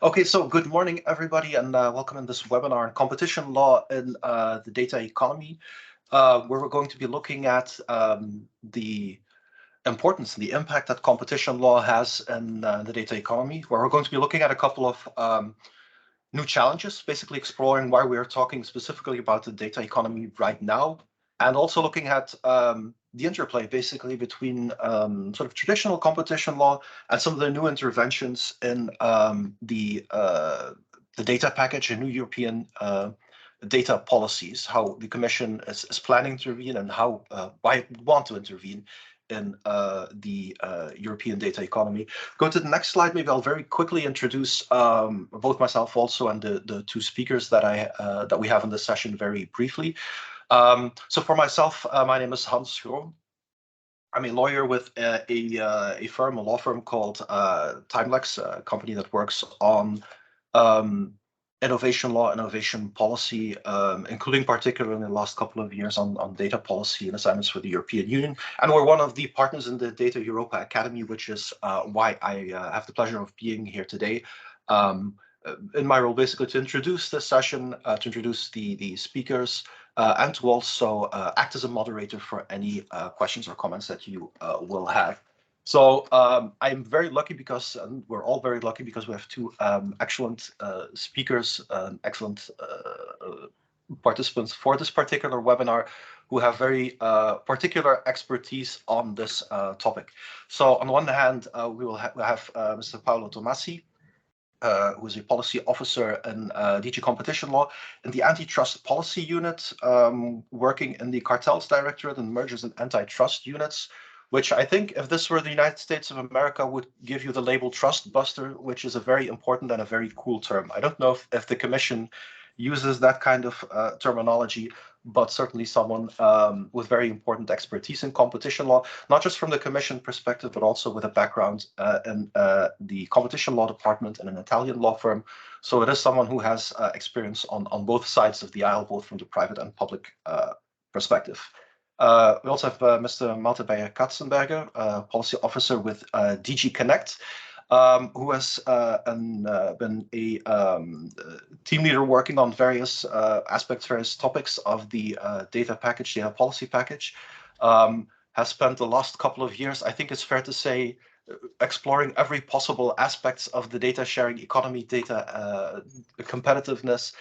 Okay, so good morning, everybody, and welcome in this webinar on competition law in the data economy, where we're going to be looking at the importance and the impact that competition law has in the data economy, where we're going to be looking at a couple of new challenges, basically exploring why we are talking specifically about the data economy right now, and also looking at the interplay basically between sort of traditional competition law and some of the new interventions in the data package and new European data policies, how the Commission is planning to intervene and how why it would want to intervene in the European data economy. Go to the next slide. Maybe I'll very quickly introduce both myself also and the two speakers that we have in this session very briefly. So for myself, my name is Hans Groen. I'm a lawyer with a firm, a law firm called Timelex, a company that works on innovation law, innovation policy, including particularly in the last couple of years on data policy and assignments for the European Union. And we're one of the partners in the data.europa Academy, which is why I have the pleasure of being here today. In my role, basically, to introduce this session, to introduce the speakers, and to also act as a moderator for any questions or comments that you will have. So I'm very lucky because we're all very lucky because we have two excellent speakers, excellent participants for this particular webinar who have very particular expertise on this topic. So on the one hand, we will have Mr. Paolo Tomasi, who is a policy officer in DG Competition Law in the Antitrust Policy Unit, working in the Cartels Directorate and Mergers and Antitrust Units, which I think if this were the United States of America would give you the label trust buster, which is a very important and a very cool term. I don't know if the Commission uses that kind of terminology, but certainly someone with very important expertise in competition law, not just from the Commission perspective, but also with a background in the competition law department in an Italian law firm. So it is someone who has experience on both sides of the aisle, both from the private and public perspective. We also have Mr. Malte Beyer-Katzenberger, policy officer with DG Connect, who has been a team leader working on various aspects, various topics of the data package, data policy package, has spent the last couple of years, I think it's fair to say, exploring every possible aspects of the data sharing economy, data competitiveness,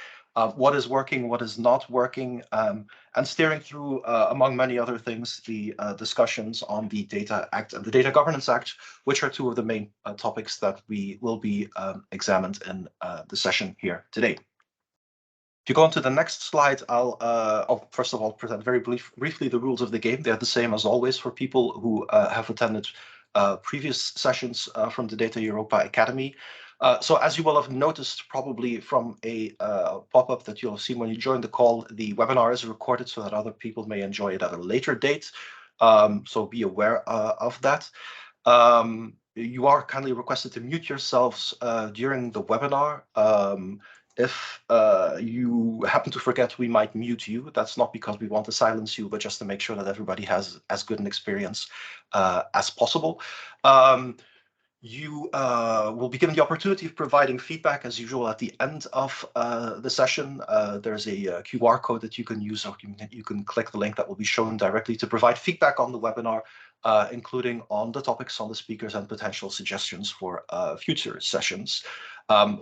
what is working, what is not working, and steering through, among many other things, the discussions on the Data Act and the Data Governance Act, which are two of the main topics that we will be examined in the session here today. If you go on to the next slide, I'll first of all present very briefly the rules of the game. They're the same as always for people who have attended previous sessions from the data.europa Academy. So as you will have noticed probably from a pop-up that you'll have seen when you join the call, the webinar is recorded so that other people may enjoy it at a later date. So be aware of that. You are kindly requested to mute yourselves during the webinar. If you happen to forget, we might mute you. That's not because we want to silence you, but just to make sure that everybody has as good an experience as possible. You will be given the opportunity of providing feedback as usual at the end of the session. There's a QR code that you can use, or you can click the link that will be shown directly to provide feedback on the webinar, including on the topics, on the speakers, and potential suggestions for future sessions.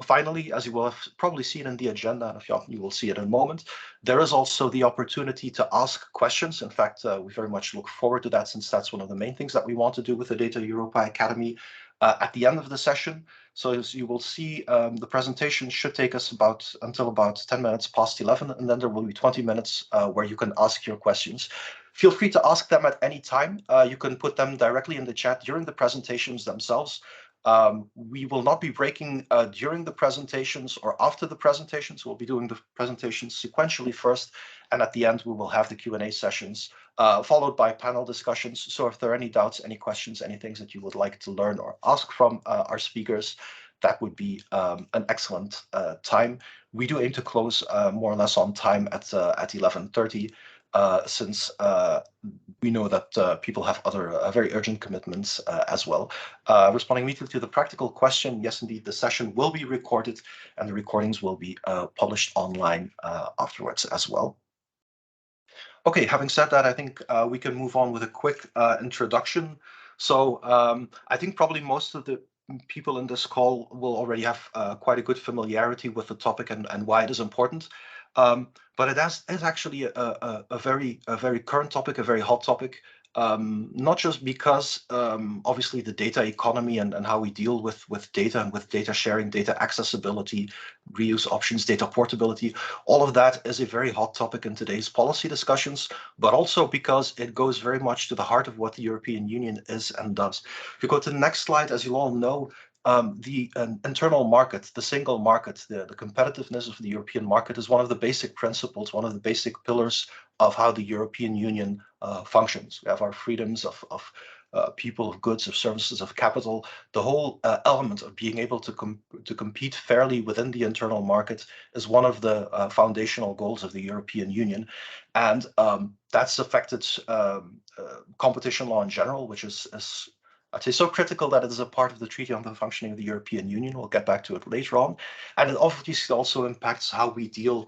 Finally, as you will have probably seen in the agenda, and if you will see it in a moment, there is also the opportunity to ask questions. In fact, we very much look forward to that, since that's one of the main things that we want to do with the data.europa Academy at the end of the session. So as you will see, the presentation should take us until about 10 minutes past 11, and then there will be 20 minutes where you can ask your questions. Feel free to ask them at any time. You can put them directly in the chat during the presentations themselves. We will not be breaking during the presentations or after the presentations. We'll be doing the presentations sequentially first, and at the end we will have the Q&A sessions, followed by panel discussions. So if there are any doubts, any questions, any things that you would like to learn or ask from our speakers, that would be an excellent time. We do aim to close more or less on time at 11:30. since we know that people have other very urgent commitments as well. Responding immediately to the practical question, yes, indeed, the session will be recorded and the recordings will be published online afterwards as well. Okay, having said that, I think we can move on with a quick introduction. So I think probably most of the people in this call will already have quite a good familiarity with the topic and why it is important. But it is actually a very current topic, a very hot topic. Not just because obviously the data economy and how we deal with data and with data sharing, data accessibility, reuse options, data portability, all of that is a very hot topic in today's policy discussions, but also because it goes very much to the heart of what the European Union is and does. If you go to the next slide, as you all know, the internal market, the single market, the competitiveness of the European market is one of the basic principles, one of the basic pillars of how the European Union functions. We have our freedoms of people, of goods, of services, of capital. The whole element of being able to compete fairly within the internal market is one of the foundational goals of the European Union. And that's affected competition law in general, which is I'd say so critical that it is a part of the Treaty on the Functioning of the European Union. We'll get back to it later on. And it obviously also impacts how we deal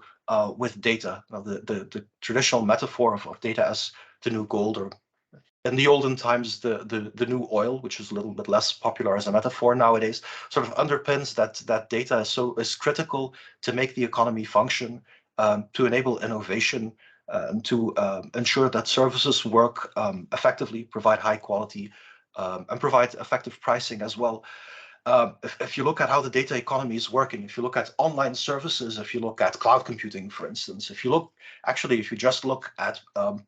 with data. Now, the traditional metaphor of data as the new gold, or in the olden times, the new oil, which is a little bit less popular as a metaphor nowadays, sort of underpins that data is critical to make the economy function, to enable innovation, to ensure that services work effectively, provide high quality, and provide effective pricing as well. If you look at how the data economy is working, if you look at online services, if you look at cloud computing, for instance, if you just look at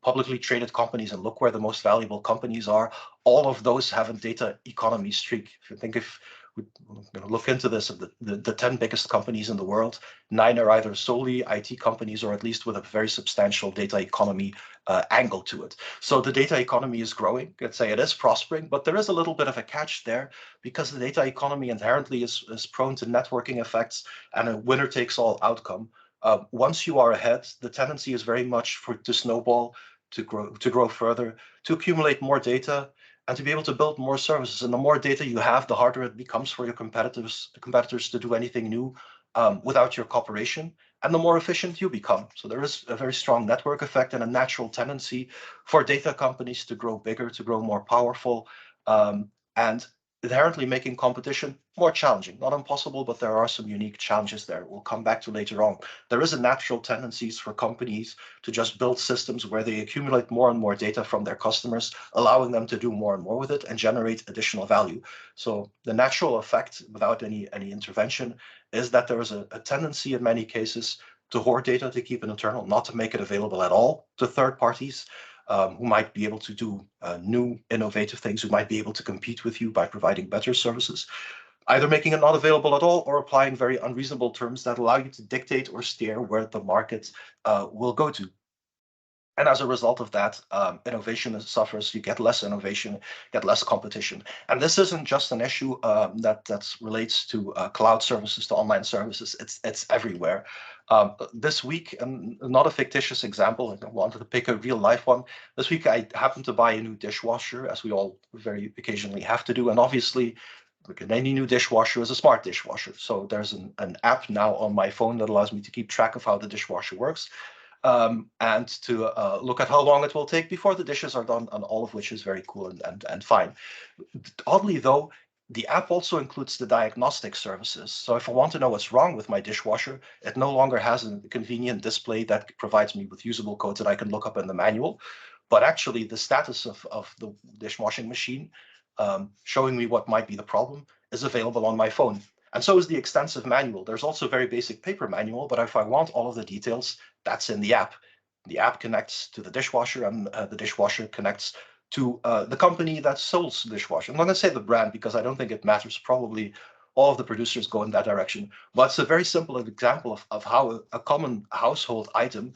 publicly traded companies and look where the most valuable companies are, all of those have a data economy streak. If we look into this, of the 10 biggest companies in the world, 9 are either solely IT companies or at least with a very substantial data economy angle to it. So the data economy is growing. Let's say it is prospering, but there is a little bit of a catch there, because the data economy inherently is prone to networking effects and a winner-takes-all outcome. Once you are ahead, the tendency is very much to snowball, to grow further, to accumulate more data, and to be able to build more services. And the more data you have, the harder it becomes for your competitors to do anything new without your cooperation, and the more efficient you become. So there is a very strong network effect and a natural tendency for data companies to grow bigger, to grow more powerful, and inherently making competition more challenging. Not impossible, but there are some unique challenges there we'll come back to later on. There is a natural tendency for companies to just build systems where they accumulate more and more data from their customers, allowing them to do more and more with it and generate additional value. So the natural effect, without any intervention, is that there is a tendency in many cases to hoard data, to keep it internal, not to make it available at all to third parties, who might be able to do new innovative things, who might be able to compete with you by providing better services, either making it not available at all or applying very unreasonable terms that allow you to dictate or steer where the market will go to. And as a result of that, innovation suffers. You get less innovation, get less competition. And this isn't just an issue that relates to cloud services, to online services. It's everywhere. This week, and not a fictitious example, I wanted to pick a real life one. This week, I happened to buy a new dishwasher, as we all very occasionally have to do. And obviously, like any new dishwasher is a smart dishwasher. So there's an app now on my phone that allows me to keep track of how the dishwasher works. And to look at how long it will take before the dishes are done, and all of which is very cool and fine. Oddly though, the app also includes the diagnostic services. So if I want to know what's wrong with my dishwasher, it no longer has a convenient display that provides me with usable codes that I can look up in the manual, but actually the status of the dishwashing machine, showing me what might be the problem, is available on my phone. And so is the extensive manual. There's also a very basic paper manual, but if I want all of the details, that's in the app. The app connects to the dishwasher, and the dishwasher connects to the company that sells the dishwasher. I'm not going to say the brand because I don't think it matters. Probably all of the producers go in that direction. But it's a very simple example of how a common household item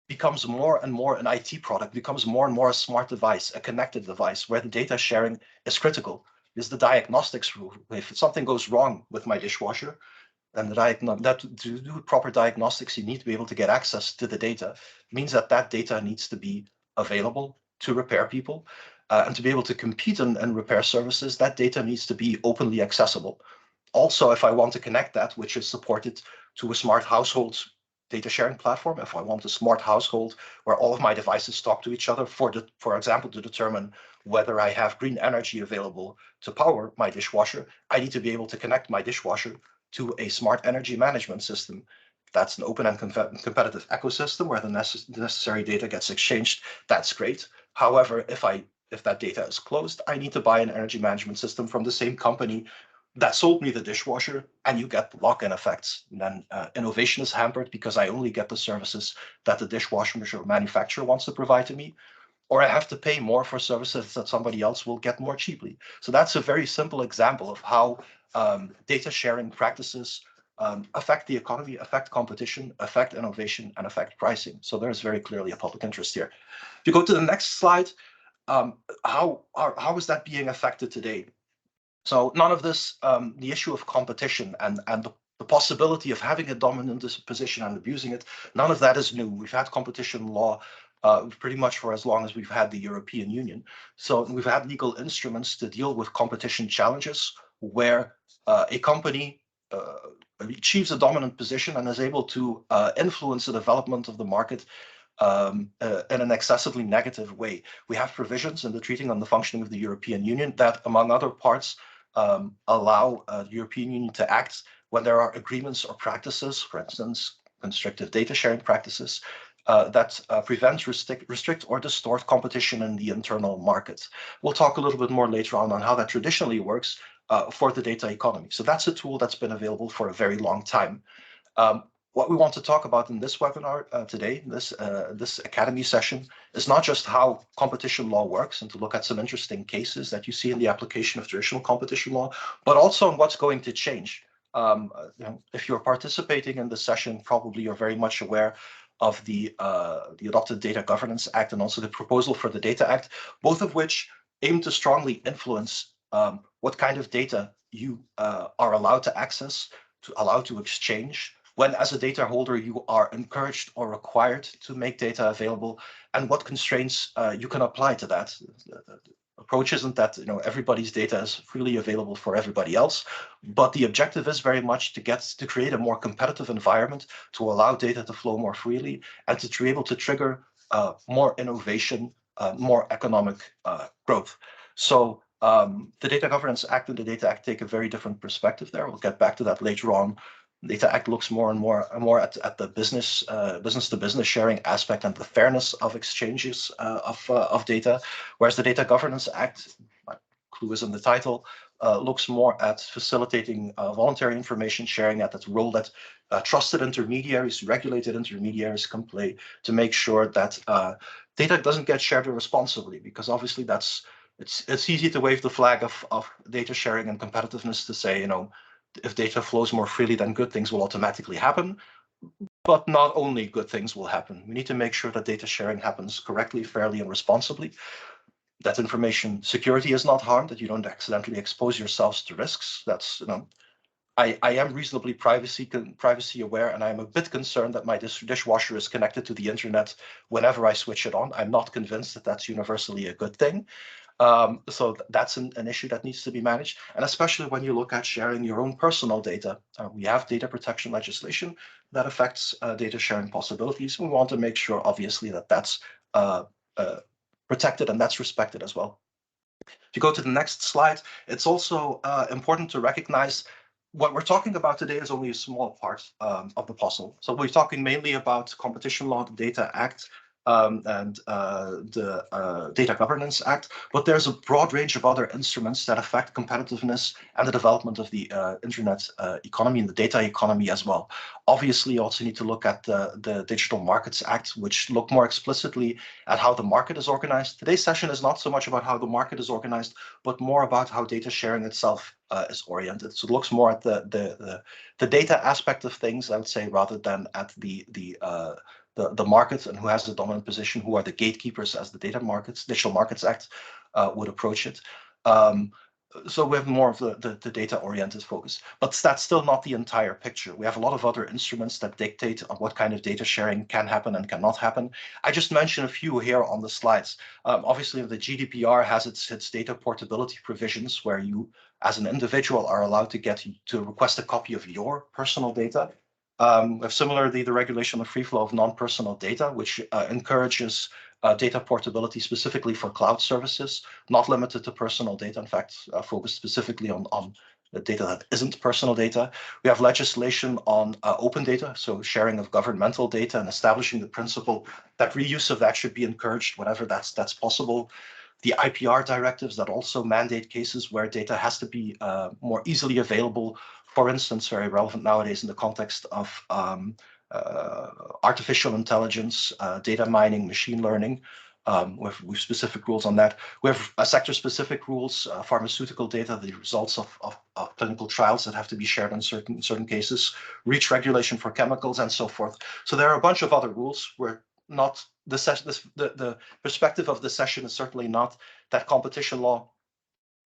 becomes more and more an IT product, becomes more and more a smart device, a connected device, where the data sharing is critical. Is the diagnostics rule. If something goes wrong with my dishwasher, and that to do proper diagnostics, you need to be able to get access to the data. It means that that data needs to be available to repair people, and to be able to compete and repair services, that data needs to be openly accessible. Also, if I want to connect that, which is supported to a smart household data sharing platform, if I want a smart household where all of my devices talk to each other, for example, to determine whether I have green energy available to power my dishwasher, I need to be able to connect my dishwasher to a smart energy management system. That's an open and competitive ecosystem where the necessary data gets exchanged. That's great. However, if that data is closed, I need to buy an energy management system from the same company that sold me the dishwasher, and you get lock-in effects. And then innovation is hampered because I only get the services that the dishwasher manufacturer wants to provide to me, or I have to pay more for services that somebody else will get more cheaply. So that's a very simple example of how data sharing practices affect the economy, affect competition, affect innovation, and affect pricing. So there's very clearly a public interest here. If you go to the next slide, how is that being affected today? So none of this, the issue of competition and the possibility of having a dominant position and abusing it, none of that is new. We've had competition law pretty much for as long as we've had the European Union. So we've had legal instruments to deal with competition challenges where a company achieves a dominant position and is able to influence the development of the market in an excessively negative way. We have provisions in the Treaty on the Functioning of the European Union that, among other parts, allow the European Union to act when there are agreements or practices, for instance, constrictive data sharing practices, that prevent, restrict, or distort competition in the internal market. We'll talk a little bit more later on how that traditionally works for the data economy. So that's a tool that's been available for a very long time. What we want to talk about in this webinar today, this Academy session, is not just how competition law works and to look at some interesting cases that you see in the application of traditional competition law, but also on what's going to change. If you're participating in this session, probably you're very much aware of the adopted Data Governance Act and also the proposal for the Data Act, both of which aim to strongly influence what kind of data you are allowed to access, allowed to exchange, when as a data holder you are encouraged or required to make data available, and what constraints you can apply to that. The approach isn't that everybody's data is freely available for everybody else, but the objective is very much to create a more competitive environment, to allow data to flow more freely, and to be able to trigger more innovation, more economic growth. So the Data Governance Act and the Data Act take a very different perspective there. We'll get back to that later on. The Data Act looks more and more at the business to business sharing aspect and the fairness of exchanges of data, whereas the Data Governance Act, clue is in the title, looks more at facilitating voluntary information sharing, at that role that trusted intermediaries, regulated intermediaries can play to make sure that data doesn't get shared irresponsibly, because obviously it's easy to wave the flag of data sharing and competitiveness to say, if data flows more freely, then good things will automatically happen. But not only good things will happen. We need to make sure that data sharing happens correctly, fairly, and responsibly, that information security is not harmed, that you don't accidentally expose yourselves to risks. That's, I am reasonably privacy aware, and I'm a bit concerned that my dishwasher is connected to the internet whenever I switch it on. I'm not convinced that that's universally a good thing. So that's an issue that needs to be managed, and especially when you look at sharing your own personal data. We have data protection legislation that affects data sharing possibilities. We want to make sure, obviously, that that's protected and that's respected as well. If you go to the next slide, it's also important to recognize what we're talking about today is only a small part of the puzzle. So we're talking mainly about competition law, the Data Act, and the Data Governance Act, but there's a broad range of other instruments that affect competitiveness and the development of the internet economy and the data economy as well. Obviously, you also need to look at the Digital Markets Act, which look more explicitly at how the market is organized. Today's session is not so much about how the market is organized, but more about how data sharing itself is oriented. So it looks more at the data aspect of things, I would say, rather than at the market and who has the dominant position, who are the gatekeepers, as the Digital Markets Act would approach it. so we have more of the data-oriented focus, but that's still not the entire picture. We have a lot of other instruments that dictate on what kind of data sharing can happen and cannot happen. I just mentioned a few here on the slides. Obviously, the GDPR has its data portability provisions where you, as an individual, are allowed to request a copy of your personal data. Similarly, the regulation on the free flow of non-personal data, which encourages data portability specifically for cloud services, not limited to personal data, in fact, focused specifically on the data that isn't personal data. We have legislation on open data, so sharing of governmental data and establishing the principle that reuse of that should be encouraged whenever that's possible. The IPR directives that also mandate cases where data has to be more easily available. For instance, very relevant nowadays in the context of artificial intelligence, data mining, machine learning. With specific rules on that. We have sector-specific rules, pharmaceutical data, the results of clinical trials that have to be shared in certain cases, REACH regulation for chemicals, and so forth. So there are a bunch of other rules where not the perspective of this session is certainly not that competition law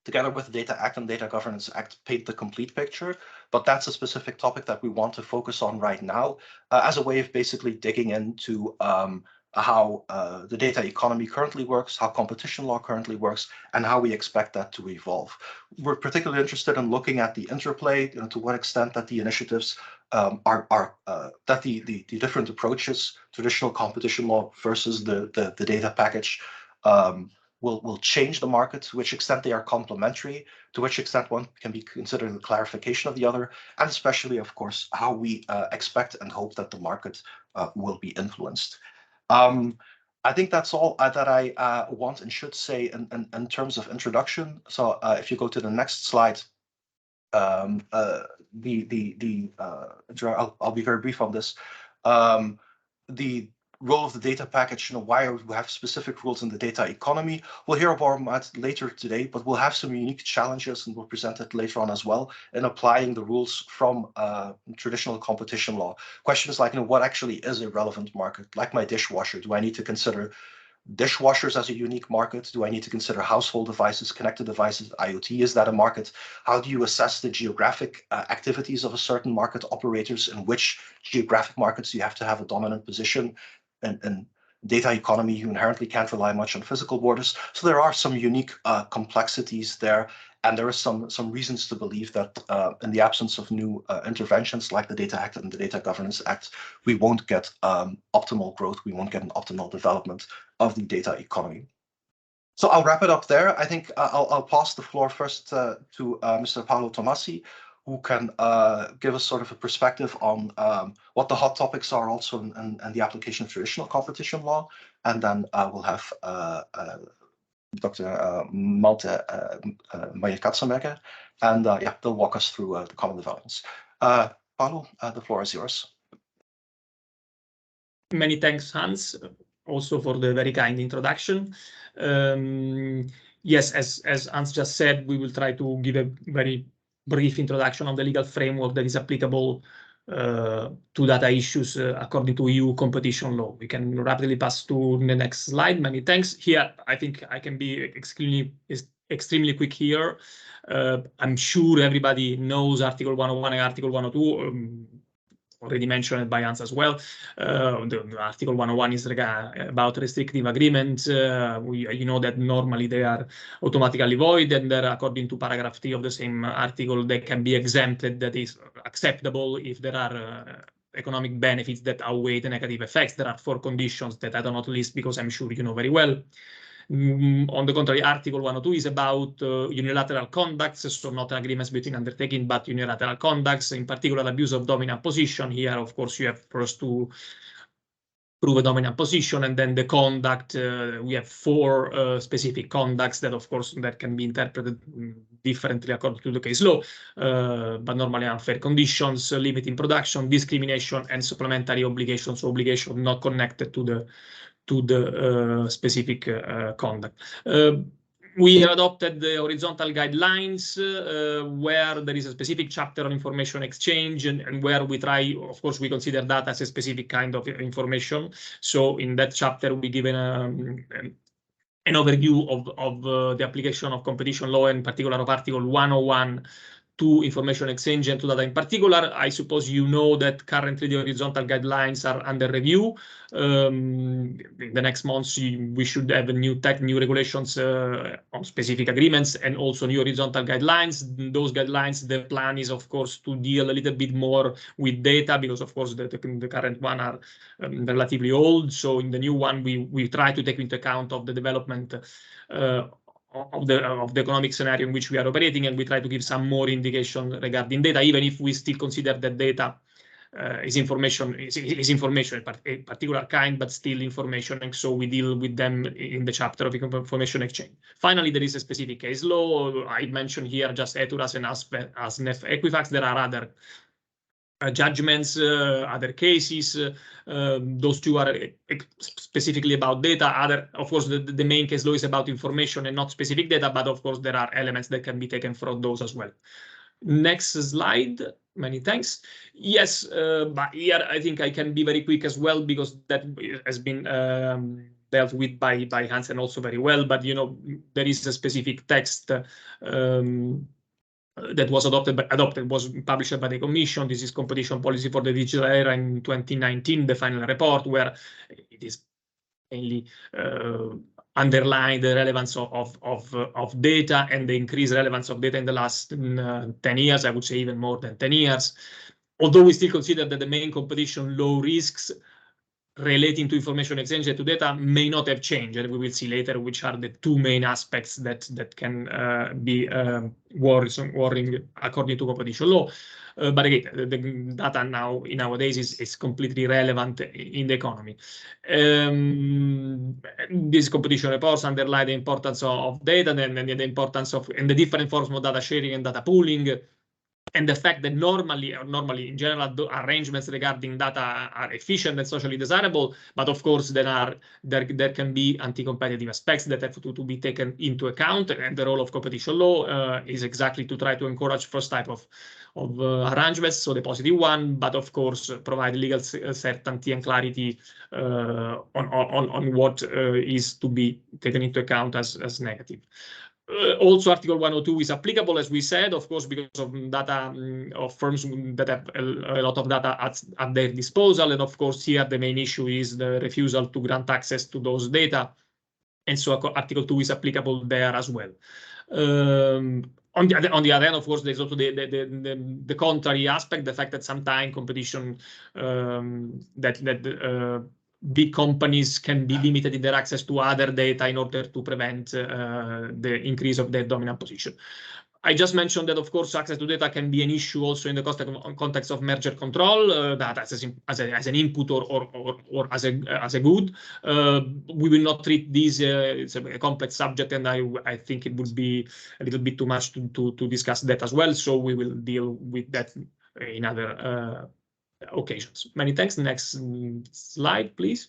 together with the Data Act and Data Governance Act paint the complete picture, but that's a specific topic that we want to focus on right now as a way of basically digging into how the data economy currently works, how competition law currently works, and how we expect that to evolve. We're particularly interested in looking at the interplay, to what extent that the initiatives that the different approaches, traditional competition law versus the data package, will change the market, to which extent they are complementary, to which extent one can be considered the clarification of the other, and especially, of course, how we expect and hope that the market will be influenced. I think that's all that I want and should say in terms of introduction. So if you go to the next slide, I'll be very brief on this. The role of the data package, why we have specific rules in the data economy. We'll hear about that later today, but we'll have some unique challenges, and we'll present it later on as well, in applying the rules from traditional competition law. Questions like, what actually is a relevant market? Like my dishwasher, do I need to consider dishwashers as a unique market? Do I need to consider household devices, connected devices, IoT? Is that a market? How do you assess the geographic activities of a certain market, operators in which geographic markets you have to have a dominant position? And data economy, you inherently can't rely much on physical borders. So there are some unique complexities there. And there are some reasons to believe that in the absence of new interventions like the Data Act and the Data Governance Act, we won't get optimal growth, we won't get an optimal development of the data economy. So I'll wrap it up there. I think I'll pass the floor first to Mr. Paolo Tomasi, who can give us sort of a perspective on what the hot topics are also in the application of traditional competition law. And then we'll have Dr. Malte Meijer-Katzenberger, and they'll walk us through the common developments. Paolo, the floor is yours. Many thanks, Hans, also for the very kind introduction. Yes, as Hans just said, we will try to give a very brief introduction of the legal framework that is applicable to data issues according to EU competition law. We can rapidly pass to the next slide. Many thanks. Here, I think I can be extremely quick here. I'm sure everybody knows Article 101 and Article 102. Already mentioned by Hans as well. The Article 101 is about restrictive agreements. You know that normally they are automatically void, and according to paragraph 3 of the same article, they can be exempted. That is acceptable if there are economic benefits that outweigh the negative effects. There are 4 conditions that I do not list because I'm sure you know very well. On the contrary, Article 102 is about unilateral conducts, so not agreements between undertaking, but unilateral conducts, in particular abuse of dominant position. Here, of course, you have first to prove a dominant position, and then the conduct. We have 4 specific conducts that, of course, that can be interpreted differently according to the case law, but normally unfair conditions, limiting production, discrimination, and supplementary obligations, so obligations not connected to the specific conduct. We adopted the horizontal guidelines where there is a specific chapter on information exchange, and where we try, of course, we consider that as a specific kind of information. So in that chapter, we given an overview of the application of competition law, in particular of Article 101 to information exchange and to data in particular. I suppose you know that currently the horizontal guidelines are under review. In the next months, we should have new regulations on specific agreements and also new horizontal guidelines. Those guidelines, the plan is, of course, to deal a little bit more with data because, of course, the current one are relatively old. So in the new one, we try to take into account of the development of the economic scenario in which we are operating, and we try to give some more indication regarding data, even if we still consider that data is information, a particular kind, but still information, and so we deal with them in the chapter of information exchange. Finally, there is a specific case law. I mentioned here just ETURAS and ASNEF Equifax. There are other judgments, other cases. Those two are specifically about data. Of course, the main case law is about information and not specific data, but of course there are elements that can be taken from those as well. Next slide. Many thanks. Yes, but here I think I can be very quick as well because that has been dealt with by Hansen also very well. But you know, there is a specific text that was was published by the Commission. This is Competition Policy for the Digital Era in 2019, the final report, where it is mainly underlined the relevance of data and the increased relevance of data in the last 10 years, I would say even more than 10 years. Although we still consider that the main competition law risks relating to information exchange and to data may not have changed, and we will see later which are the two main aspects that can be worrying according to competition law. But again, the data now nowadays is completely relevant in the economy. These competition reports underline the importance of data and the importance of and the different forms of data sharing and data pooling. And the fact that normally in general, the arrangements regarding data are efficient and socially desirable, but of course there can be anti-competitive aspects that have to be taken into account. And the role of competition law is exactly to try to encourage first type of arrangements, so the positive one, but of course provide legal certainty and clarity on what is to be taken into account as negative. Also, Article 102 is applicable, as we said, of course, because of data of firms that have a lot of data at their disposal. And of course, here the main issue is the refusal to grant access to those data. And so Article 2 is applicable there as well. On the other hand, of course, there's also the contrary aspect, the fact that sometimes competition big companies can be limited in their access to other data in order to prevent the increase of their dominant position. I just mentioned that, of course, access to data can be an issue also in the context of merger control, data as an input or as a good. We will not treat this. It's a complex subject, and I think it would be a little bit too much to discuss that as well. So we will deal with that in other occasions. Many thanks. Next slide, please.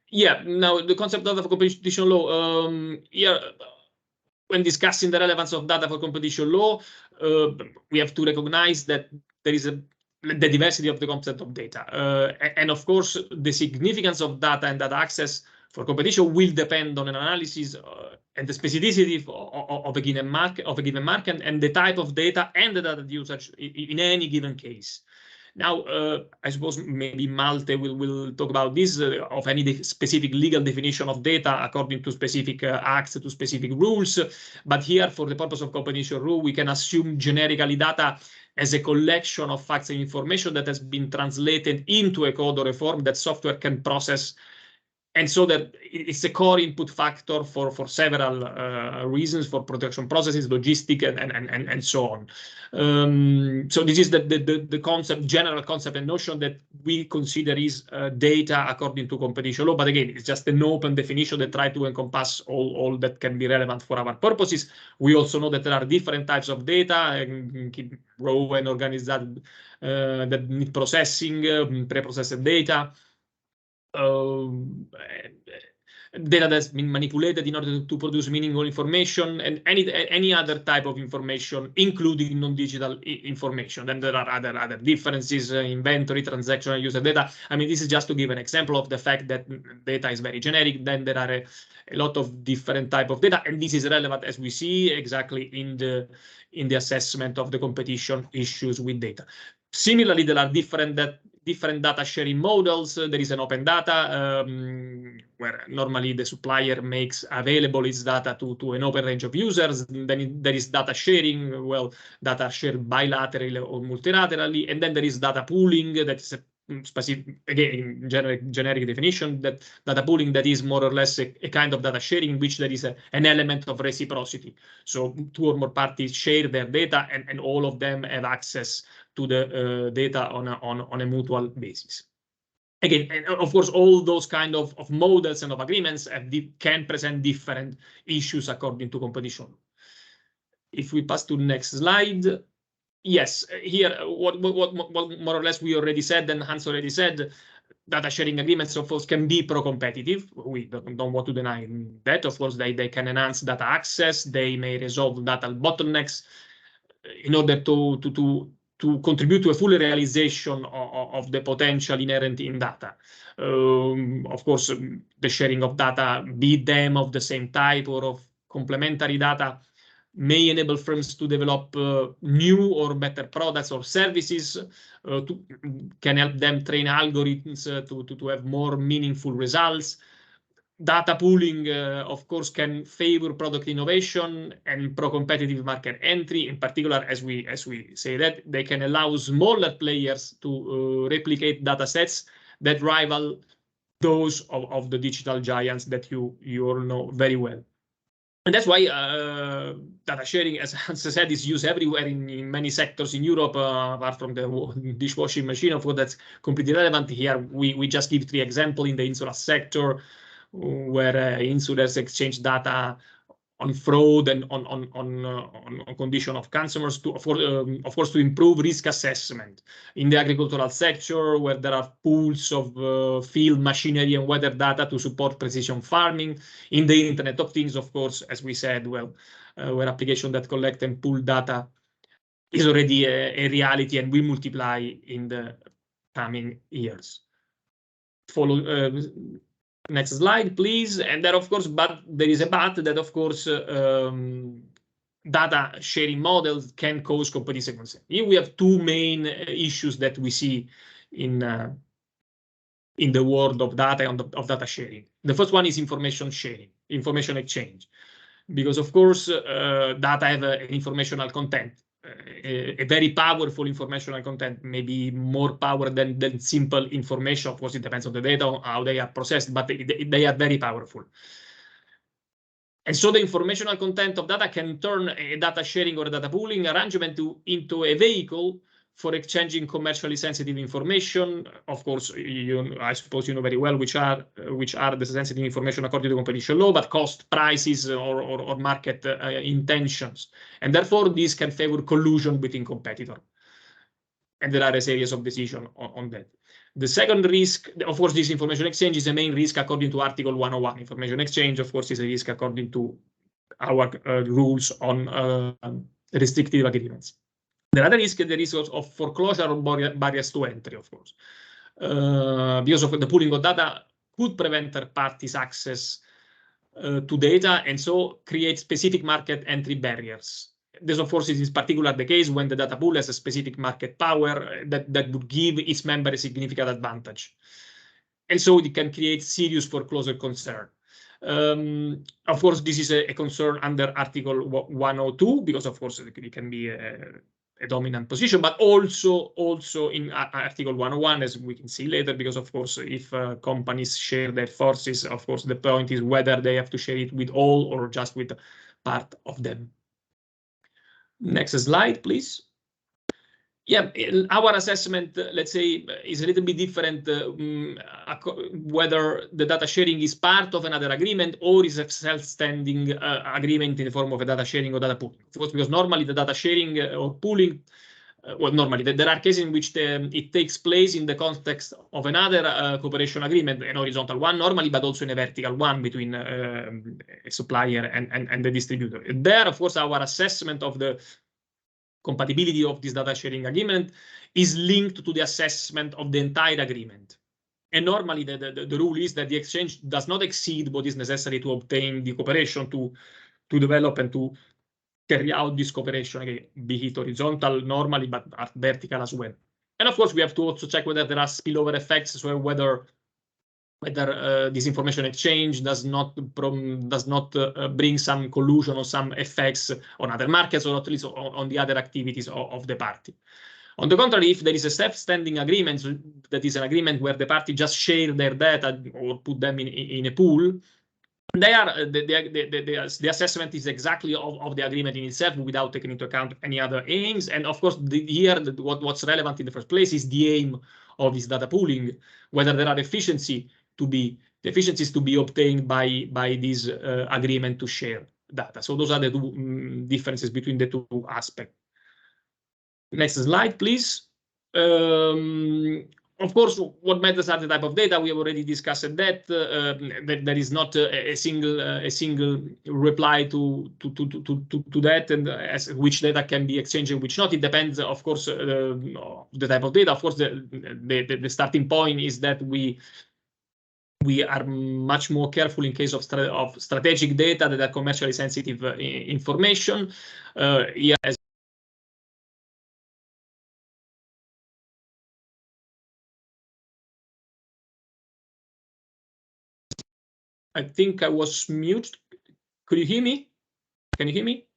Yeah, now the concept of competition law. Here, when discussing the relevance of data for competition law, we have to recognize that there is the diversity of the concept of data. And of course, the significance of data and data access for competition will depend on an analysis and the specificity of a given market and the type of data and the data usage in any given case. Now, I suppose maybe Malte will talk about this, of any specific legal definition of data according to specific acts, to specific rules. But here, for the purpose of competition rule, we can assume generically data as a collection of facts and information that has been translated into a code or a form that software can process. And so that it's a core input factor for several reasons, for production processes, logistic, and so on. So this is the concept, general concept and notion that we consider is data according to competition law. But again, it's just an open definition that tries to encompass all that can be relevant for our purposes. We also know that there are different types of data, raw and organized that need processing, pre-processed data. data that's been manipulated in order to produce meaningful information, and any other type of information, including non-digital information. Then there are other differences, inventory, transactional user data. I mean, this is just to give an example of the fact that data is very generic. Then there are a lot of different type of data, and this is relevant, as we see, exactly in the assessment of the competition issues with data. Similarly, there are different data sharing models. There is an open data where normally the supplier makes available its data to an open range of users. Then there is data sharing, well, data shared bilaterally or multilaterally. And then there is data pooling, that is a specific, again, generic definition, that data pooling that is more or less a kind of data sharing in which there is an element of reciprocity. So two or more parties share their data, and all of them have access to the data on a mutual basis. Again, and of course, all those kind of models and of agreements can present different issues according to competition. If we pass to the next slide. Yes, here, what more or less we already said, and Hans already said, data sharing agreements, of course, can be pro-competitive. We don't want to deny that. Of course, they can enhance data access. They may resolve data bottlenecks in order to contribute to a full realization of the potential inherent in data. Of course, the sharing of data, be them of the same type or of complementary data, may enable firms to develop new or better products or services, can help them train algorithms to have more meaningful results. Data pooling, of course, can favor product innovation and pro-competitive market entry. In particular, as we say that, they can allow smaller players to replicate data sets that rival those of the digital giants that you all know very well. And that's why data sharing, as Hans said, is used everywhere in many sectors in Europe, apart from the dishwashing machine. Of course, that's completely relevant here. We just give 3 examples in the insurance sector, where insurers exchange data on fraud and on condition of consumers to, of course, to improve risk assessment. In the agricultural sector, where there are pools of field machinery and weather data to support precision farming. In the Internet of Things, of course, as we said, well, where applications that collect and pool data is already a reality and will multiply in the coming years. Next slide, please. And then, of course, but there is a but that, of course, data sharing models can cause competition concern. Here we have 2 main issues that we see in the world of data and of data sharing. The first one is information sharing, information exchange, because, of course, data have an informational content. A very powerful informational content, maybe more power than simple information. Of course, it depends on the data, how they are processed, but they are very powerful. And so the informational content of data can turn a data sharing or a data pooling arrangement into a vehicle for exchanging commercially sensitive information. Of course, I suppose you know very well which are the sensitive information according to competition law, but cost, prices, or market intentions. And therefore, this can favor collusion between competitors. And there are a series of decisions on that. The second risk, of course, this information exchange is a main risk according to Article 101. Information exchange, of course, is a risk according to our rules on restrictive agreements. The other risk, the risk of foreclosure or barriers to entry, of course. Because of the pooling of data could prevent third parties' access to data, and so create specific market entry barriers. This, of course, is particular the case when the data pool has a specific market power that would give its member a significant advantage. And so it can create serious foreclosure concern. Of course, this is a concern under Article 102, because, of course, it can be a dominant position, but also in Article 101, as we can see later, because, of course, if companies share their forces, of course, the point is whether they have to share it with all or just with part of them. Next slide, please. Yeah, our assessment, let's say, is a little bit different whether the data sharing is part of another agreement or is a self-standing agreement in the form of a data sharing or data pooling. Of course, because normally the data sharing or pooling well, normally there are cases in which it takes place in the context of another cooperation agreement, an horizontal one normally, but also in a vertical one between a supplier and the distributor. There, of course, our assessment of the compatibility of this data sharing agreement is linked to the assessment of the entire agreement. And normally the rule is that the exchange does not exceed what is necessary to obtain the cooperation to develop and to carry out this cooperation, again, be it horizontal normally, but vertical as well. And of course, we have to also check whether there are spillover effects, so whether this information exchange does not bring some collusion or some effects on other markets, or at least on the other activities of the party. On the contrary, if there is a self-standing agreement, that is an agreement where the party just share their data or put them in a pool, the assessment is exactly of the agreement in itself without taking into account any other aims. And of course, what's relevant in the first place is the aim of this data pooling, whether there are efficiencies to be obtained by this agreement to share data. So those are the two differences between the two aspects. Next slide, please. Of course, what matters are the type of data. We have already discussed that. There is not a single reply to that, and as which data can be exchanged and which not. It depends, of course, the type of data. Of course, the starting point is that we are much more careful in case of strategic data that are commercially sensitive information. Here, as I think I was muted. Could you hear me? Can you hear me?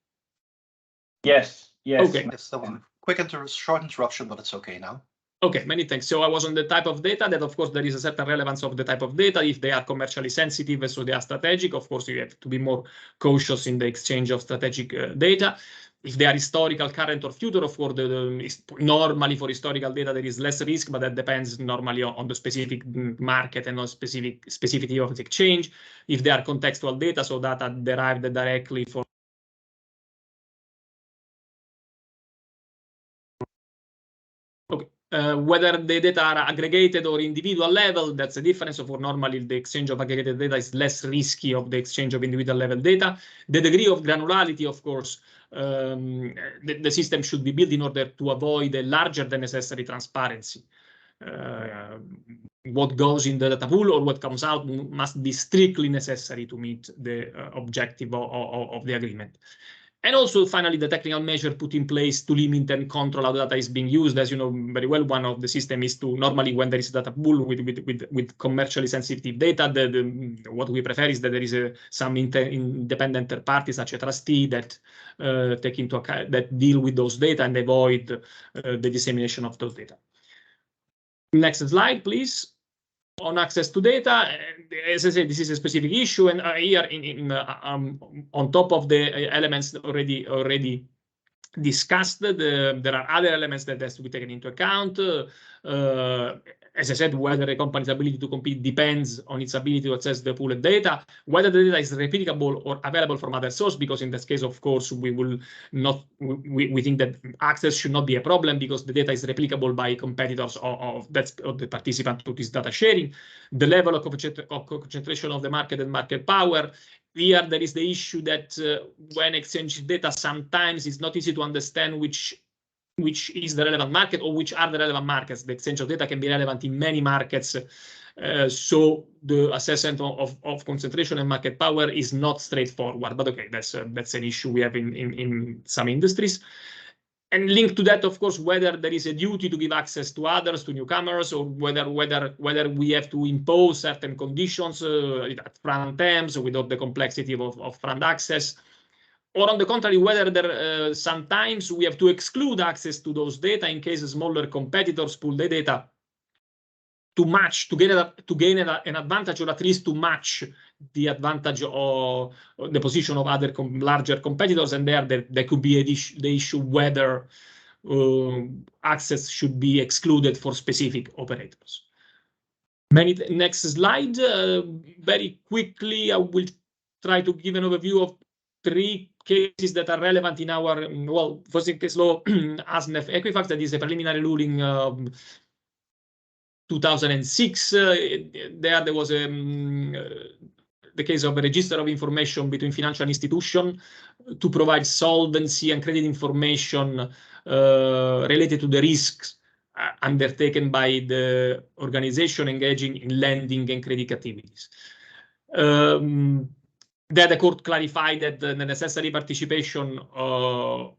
Yes. Okay. It's the one. Short interruption, but it's okay now. Okay, many thanks. So I was on the type of data that, of course, there is a certain relevance of the type of data. If they are commercially sensitive, so they are strategic, of course, you have to be more cautious in the exchange of strategic data. If they are historical, current, or future, of course, normally for historical data, there is less risk, but that depends normally on the specific market and on specificity of the exchange. If they are contextual data, so data derived directly from whether the data are aggregated or individual level, that's a difference. So for normally the exchange of aggregated data is less risky of the exchange of individual level data. The degree of granularity, of course, the system should be built in order to avoid a larger than necessary transparency. What goes in the data pool or what comes out must be strictly necessary to meet the objective of the agreement. And also, finally, the technical measure put in place to limit and control how data is being used. As you know very well, one of the system is to normally, when there is a data pool with commercially sensitive data, what we prefer is that there is some independent third party, such a trustee, that take into account, that deal with those data and avoid the dissemination of those data. Next slide, please. On access to data, as I said, this is a specific issue, and here on top of the elements already discussed, there are other elements that has to be taken into account. As I said, whether a company's ability to compete depends on its ability to access the pooled data, whether the data is replicable or available from other sources, because in this case, of course, we think that access should not be a problem because the data is replicable by competitors of the participant to this data sharing. The level of concentration of the market and market power. Here, there is the issue that when exchanging data, sometimes it's not easy to understand which is the relevant market or which are the relevant markets. The exchange of data can be relevant in many markets. So the assessment of concentration and market power is not straightforward. But okay, that's an issue we have in some industries. And linked to that, of course, whether there is a duty to give access to others, to newcomers, or whether we have to impose certain conditions at front terms without the complexity of front access. Or on the contrary, whether sometimes we have to exclude access to those data in case smaller competitors pull the data to match, to gain an advantage, or at least to match the advantage of the position of other larger competitors. And there could be the issue whether access should be excluded for specific operators. Next slide. Very quickly, I will try to give an overview of 3 cases that are relevant in our, well, first in case law, ASNEF Equifax, that is a preliminary ruling 2006. There was the case of a register of information between financial institutions to provide solvency and credit information related to the risks undertaken by the organization engaging in lending and credit activities. There the court clarified that the necessary participation of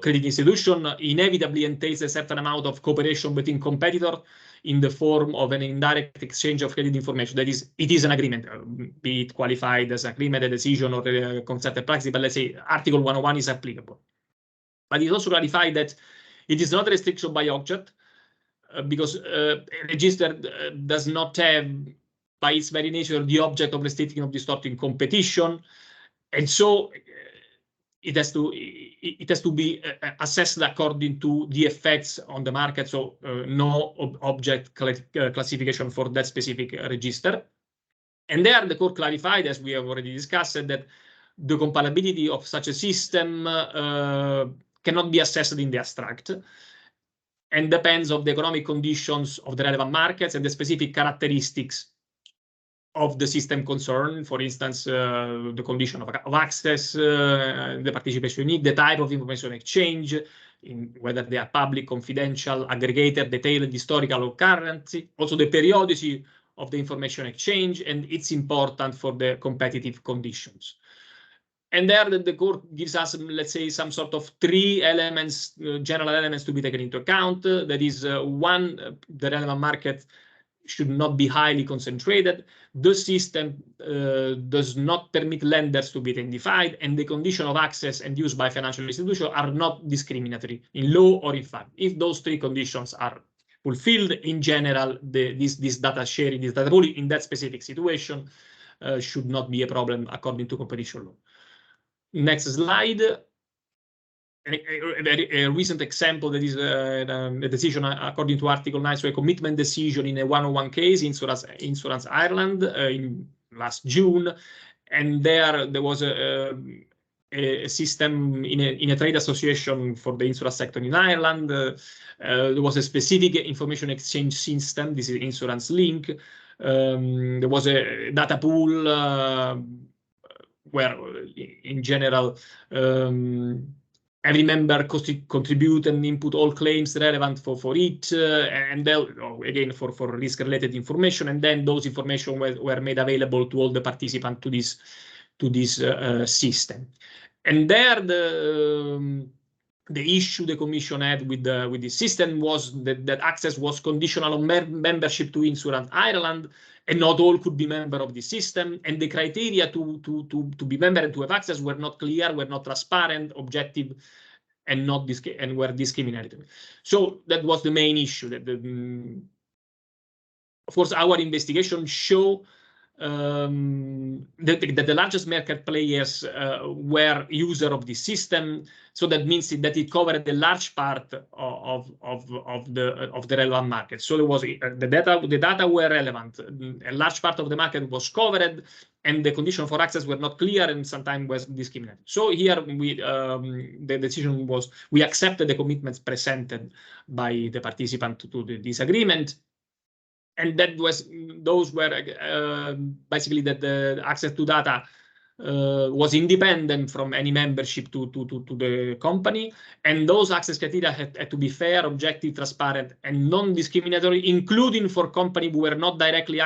credit institution inevitably entails a certain amount of cooperation between competitors in the form of an indirect exchange of credit information. That is, it is an agreement, be it qualified as an agreement, a decision, or a concerted practice, but let's say Article 101 is applicable. But it also clarified that it is not a restriction by object, because a register does not have, by its very nature, the object of restricting or distorting competition, and so it has to be assessed according to the effects on the market. So no object classification for that specific register. And there the court clarified, as we have already discussed, that the compatibility of such a system cannot be assessed in the abstract, and depends on the economic conditions of the relevant markets and the specific characteristics of the system concerned. For instance, the condition of access, the participation need, the type of information exchange, whether they are public, confidential, aggregated, detailed, historical, or current. Also the periodicity of the information exchange, and it's important for the competitive conditions. And there the court gives us, let's say, some sort of three elements, general elements to be taken into account. That is, one, the relevant market should not be highly concentrated. The system does not permit lenders to be identified, and the condition of access and use by financial institutions are not discriminatory in law or in fact. If those three conditions are fulfilled, in general, this data sharing, this data pooling in that specific situation should not be a problem according to competition law. Next slide. A recent example that is a decision according to Article 9, so a commitment decision in a 101 case, Insurance Ireland, in last June, and there was a system in a trade association for the insurance sector in Ireland. There was a specific information exchange system. This is Insurance Link. There was a data pool where, in general, every member contribute and input all claims relevant for it, and again for risk-related information, and then those information were made available to all the participants to this system. And there the issue the Commission had with the system was that access was conditional on membership to Insurance Ireland, and not all could be member of the system, and the criteria to be member and to have access were not clear, were not transparent, objective, and were discriminatory. So that was the main issue. That of course, our investigation show that the largest market players were user of the system. So that means that it covered a large part of the relevant market. So there was the data were relevant. A large part of the market was covered, and the conditions for access were not clear and sometimes was discriminated. So here the decision was we accepted the commitments presented by the participant to this agreement. And those were basically that the access to data was independent from any membership to the company, and those access criteria had to be fair, objective, transparent, and non-discriminatory, including for companies who were not directly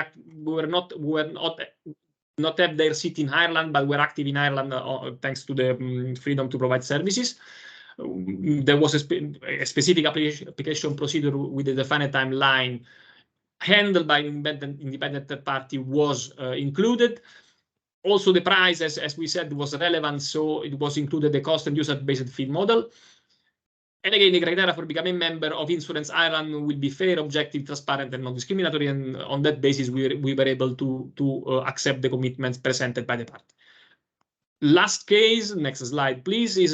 not have their seat in Ireland, but were active in Ireland thanks to the freedom to provide services. There was a specific application procedure with a defined timeline handled by an independent third party was included. Also, the price, as we said, was relevant, so it was included the cost and usage-based fee model. And again, the criteria for becoming a member of Insurance Ireland will be fair, objective, transparent, and non-discriminatory. And on that basis, we were able to accept the commitments presented by the party. Last case, next slide, please, is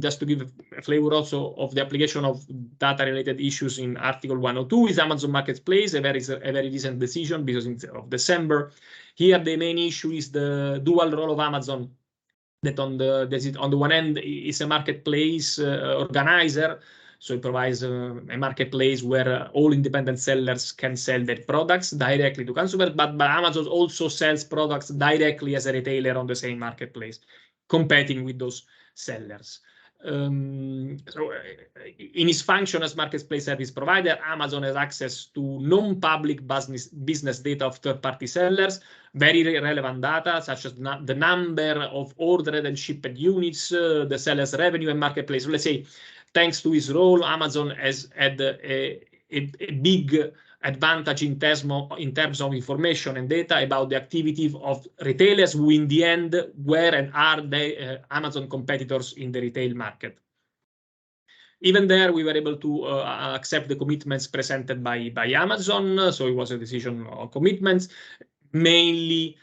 just to give a flavor also of the application of data-related issues in Article 102 is Amazon Marketplace, a very recent decision because of December. Here, the main issue is the dual role of Amazon that on the one end is a marketplace organizer. So it provides a marketplace where all independent sellers can sell their products directly to consumers, but Amazon also sells products directly as a retailer on the same marketplace, competing with those sellers. In its function as marketplace service provider, Amazon has access to non-public business data of third-party sellers, very relevant data such as the number of ordered and shipped units, the seller's revenue and marketplace. Let's say, thanks to his role, Amazon has had a big advantage in terms of information and data about the activity of retailers who in the end were and are the Amazon competitors in the retail market. Even there, we were able to accept the commitments presented by Amazon. So it was a decision on commitments, mainly.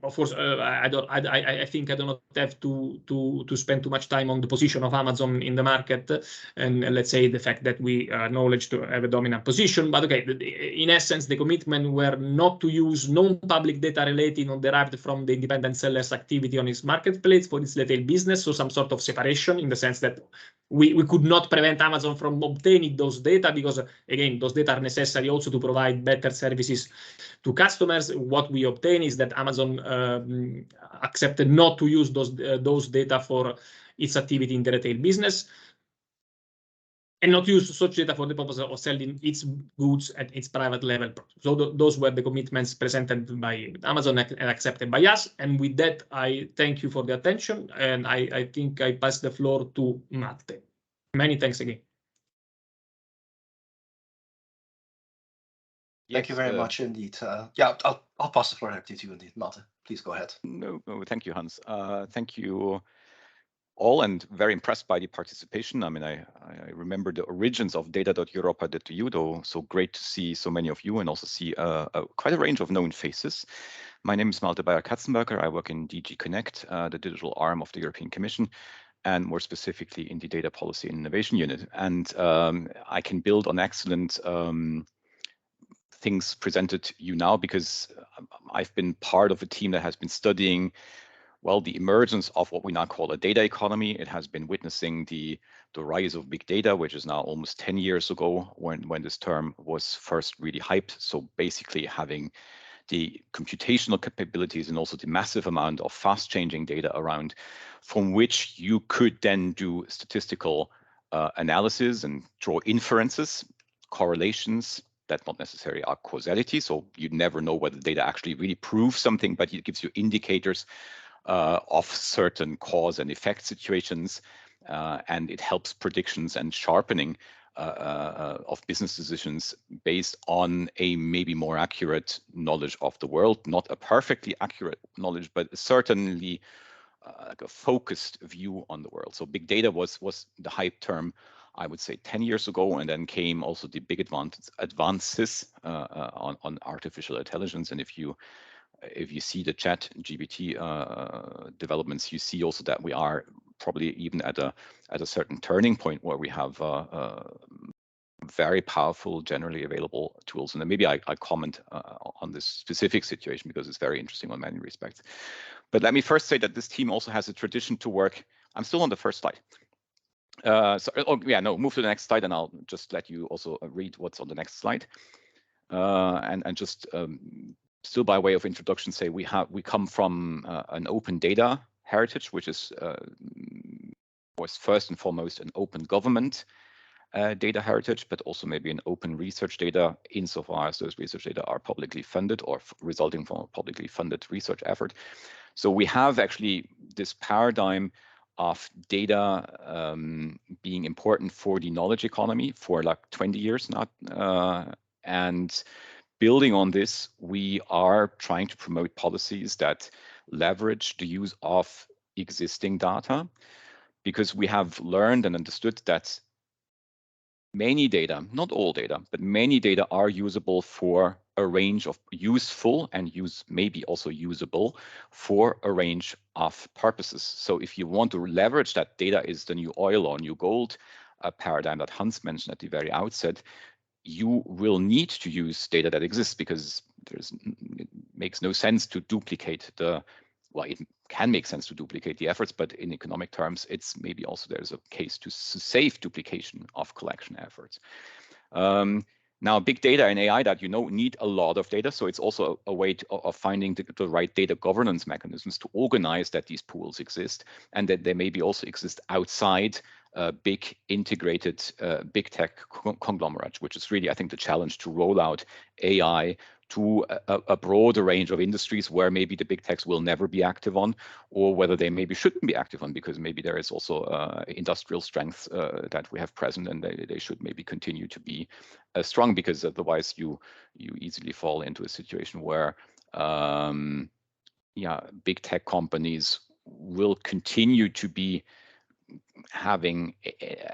Of course, I think I do not have to spend too much time on the position of Amazon in the market, and let's say the fact that we acknowledge to have a dominant position. But okay, in essence, the commitment were not to use non-public data relating or derived from the independent seller's activity on its marketplace for its retail business, so some sort of separation in the sense that we could not prevent Amazon from obtaining those data because, again, those data are necessary also to provide better services to customers. What we obtain is that Amazon accepted not to use those data for its activity in the retail business, and not use such data for the purpose of selling its goods at its private level. So those were the commitments presented by Amazon and accepted by us. And with that, I thank you for the attention, and I think I pass the floor to Matte. Many thanks again. Thank you very much indeed. Yeah, I'll pass the floor to you indeed, Matte. Please go ahead. No, thank you, Hans. Thank you all, and very impressed by the participation. I mean, I remember the origins of data.europa to you, though, so great to see so many of you and also see quite a range of known faces. My name is Malte Bayer-Katzenberger. I work in DG Connect, the digital arm of the European Commission, and more specifically in the Data Policy and Innovation Unit. And I can build on excellent things presented to you now because I've been part of a team that has been studying, well, the emergence of what we now call a data economy. It has been witnessing the rise of big data, which is now almost 10 years ago when this term was first really hyped. So basically having the computational capabilities and also the massive amount of fast changing data around from which you could then do statistical analysis and draw inferences, correlations, that not necessarily are causality. So you never know whether the data actually really proves something, but it gives you indicators of certain cause and effect situations, and it helps predictions and sharpening of business decisions based on a maybe more accurate knowledge of the world, not a perfectly accurate knowledge, but certainly like a focused view on the world. So big data was the hype term, I would say 10 years ago, and then came also the big advances on artificial intelligence. And if you see the ChatGPT developments, you see also that we are probably even at a certain turning point where we have very powerful, generally available tools. And then maybe I comment on this specific situation because it's very interesting on many respects. But let me first say that this team also has a tradition to work. I'm still on the first slide. Move to the next slide, and I'll just let you also read what's on the next slide. And just still by way of introduction, say we come from an open data heritage, which was first and foremost an open government data heritage, but also maybe an open research data insofar as those research data are publicly funded or resulting from a publicly funded research effort. So we have actually this paradigm of data being important for the knowledge economy for like 20 years now. And building on this, we are trying to promote policies that leverage the use of existing data, because we have learned and understood that many data, not all data, but many data are usable for a range of useful and maybe also usable for a range of purposes. So if you want to leverage that data is the new oil or new gold, a paradigm that Hans mentioned at the very outset, you will need to use data that exists because it makes no sense to duplicate the well, it can make sense to duplicate the efforts, but in economic terms, it's maybe also there's a case to save duplication of collection efforts. Now, big data and AI that need a lot of data, so it's also a way of finding the right data governance mechanisms to organize that these pools exist, and that they maybe also exist outside big integrated big tech conglomerates, which is really, I think, the challenge to roll out AI to a broader range of industries where maybe the big techs will never be active on, or whether they maybe shouldn't be active on, because maybe there is also industrial strength that we have present, and they should maybe continue to be strong, because otherwise you easily fall into a situation where big tech companies will continue to be having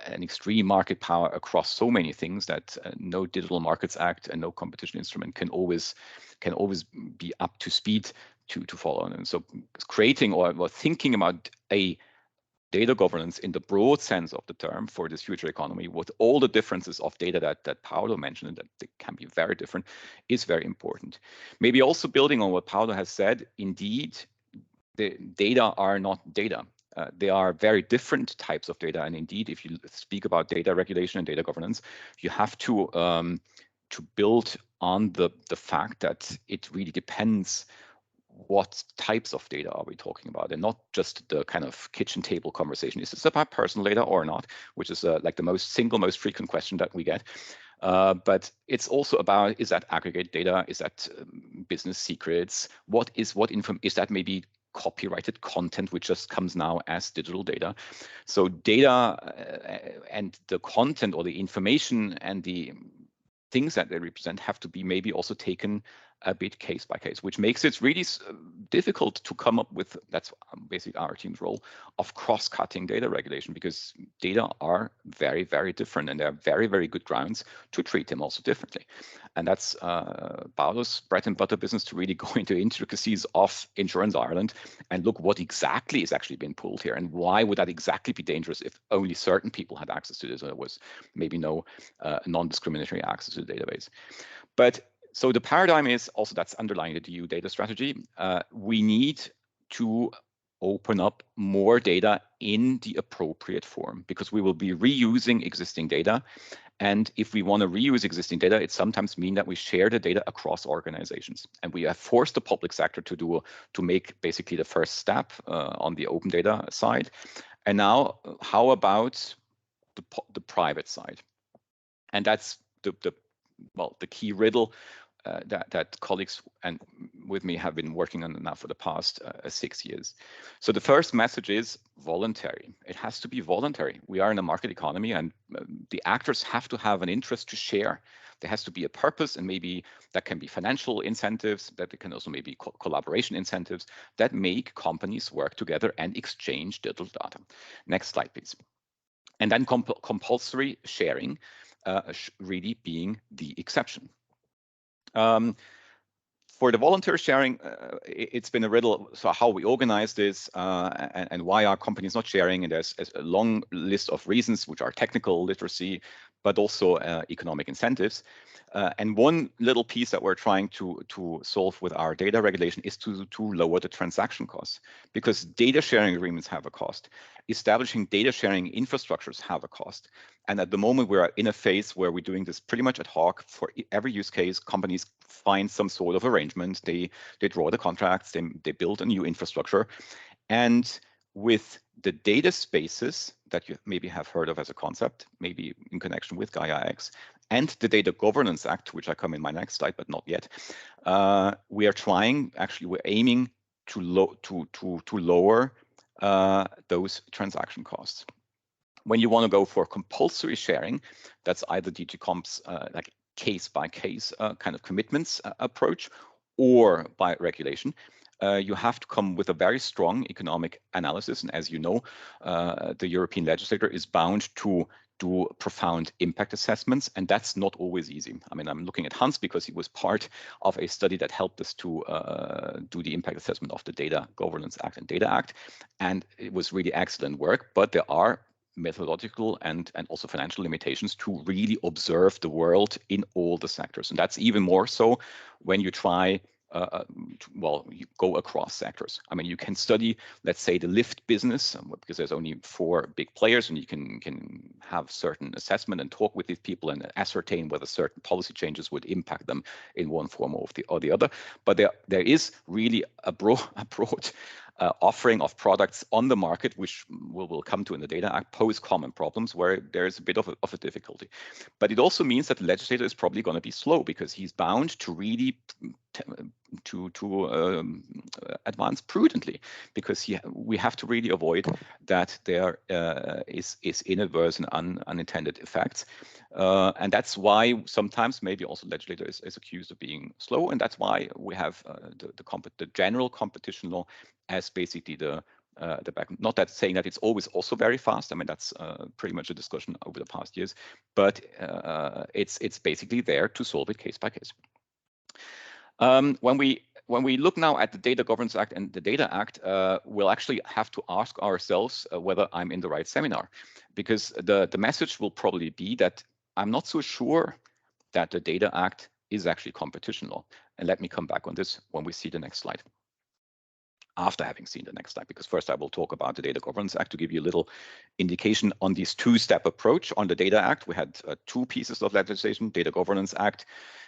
an extreme market power across so many things that no Digital Markets Act and no competition instrument can always be up to speed to follow. And so creating or thinking about a data governance in the broad sense of the term for this future economy, with all the differences of data that Paolo mentioned, that they can be very different, is very important. Maybe also building on what Paolo has said, indeed, the data are not data. They are very different types of data, and indeed, if you speak about data regulation and data governance, you have to build on the fact that it really depends what types of data are we talking about, and not just the kind of kitchen table conversation. Is this about personal data or not? Which is like the most frequent question that we get. But it's also about, is that aggregate data? Is that business secrets? Is that maybe copyrighted content which just comes now as digital data? So data and the content or the information and the things that they represent have to be maybe also taken a bit case by case, which makes it really difficult to come up with, that's basically our team's role, of cross-cutting data regulation, because data are very, very different, and there are very, very good grounds to treat them also differently. And that's Paolo's bread and butter business, to really go into intricacies of Insurance Ireland and look what exactly is actually being pulled here, and why would that exactly be dangerous if only certain people had access to this, or there was maybe no non-discriminatory access to the database. But so the paradigm is also, that's underlying the EU data strategy. We need to open up more data in the appropriate form, because we will be reusing existing data. And if we want to reuse existing data, it sometimes means that we share the data across organizations. And we have forced the public sector to make basically the first step on the open data side. And now, how about the private side? And that's the key riddle that colleagues and with me have been working on now for the past 6 years. So the first message is voluntary. It has to be voluntary. We are in a market economy, and the actors have to have an interest to share. There has to be a purpose, and maybe that can be financial incentives, that it can also maybe collaboration incentives that make companies work together and exchange digital data. Next slide, please. And then compulsory sharing really being the exception. For the voluntary sharing, it's been a riddle. So how we organize this and why are companies not sharing? And there's a long list of reasons, which are technical literacy, but also economic incentives. And one little piece that we're trying to solve with our data regulation is to lower the transaction costs, because data sharing agreements have a cost. Establishing data sharing infrastructures have a cost. And at the moment, we're in a phase where we're doing this pretty much ad hoc. For every use case, companies find some sort of arrangement. They draw the contracts, they build a new infrastructure. And with the data spaces that you maybe have heard of as a concept, maybe in connection with Gaia-X, and the Data Governance Act, which I come in my next slide, but not yet, we're aiming to lower those transaction costs. When you want to go for compulsory sharing, that's either DG Comp's like case-by-case kind of commitments approach, or by regulation. You have to come with a very strong economic analysis. And as you know, the European legislator is bound to do profound impact assessments, and that's not always easy. I mean, I'm looking at Hans because he was part of a study that helped us to do the impact assessment of the Data Governance Act and Data Act, and it was really excellent work, but there are methodological and also financial limitations to really observe the world in all the sectors. And that's even more so when you try well, you go across sectors. I mean, you can study, let's say, the lift business, because there's only 4 big players, and you can have certain assessment and talk with these people and ascertain whether certain policy changes would impact them in one form or the other. But there is really a broad offering of products on the market, which we'll come to in the Data Act, pose common problems where there's a bit of a difficulty. But it also means that the legislator is probably going to be slow, because he's bound to really advance prudently, because we have to really avoid that there is inadverse and unintended effects. And that's why sometimes maybe also legislator is accused of being slow, and that's why we have the general competition law as basically the back. Not that saying that it's always also very fast. I mean, that's pretty much a discussion over the past years, but it's basically there to solve it case by case. When we look now at the Data Governance Act and the Data Act, we'll actually have to ask ourselves whether I'm in the right seminar, because the message will probably be that I'm not so sure that the Data Act is actually competition law. And let me come back on this when we see the next slide. After having seen the next slide, because first I will talk about the Data Governance Act to give you a little indication on this 2-step approach. On the Data Act, we had 2 pieces of legislation. Data Governance Act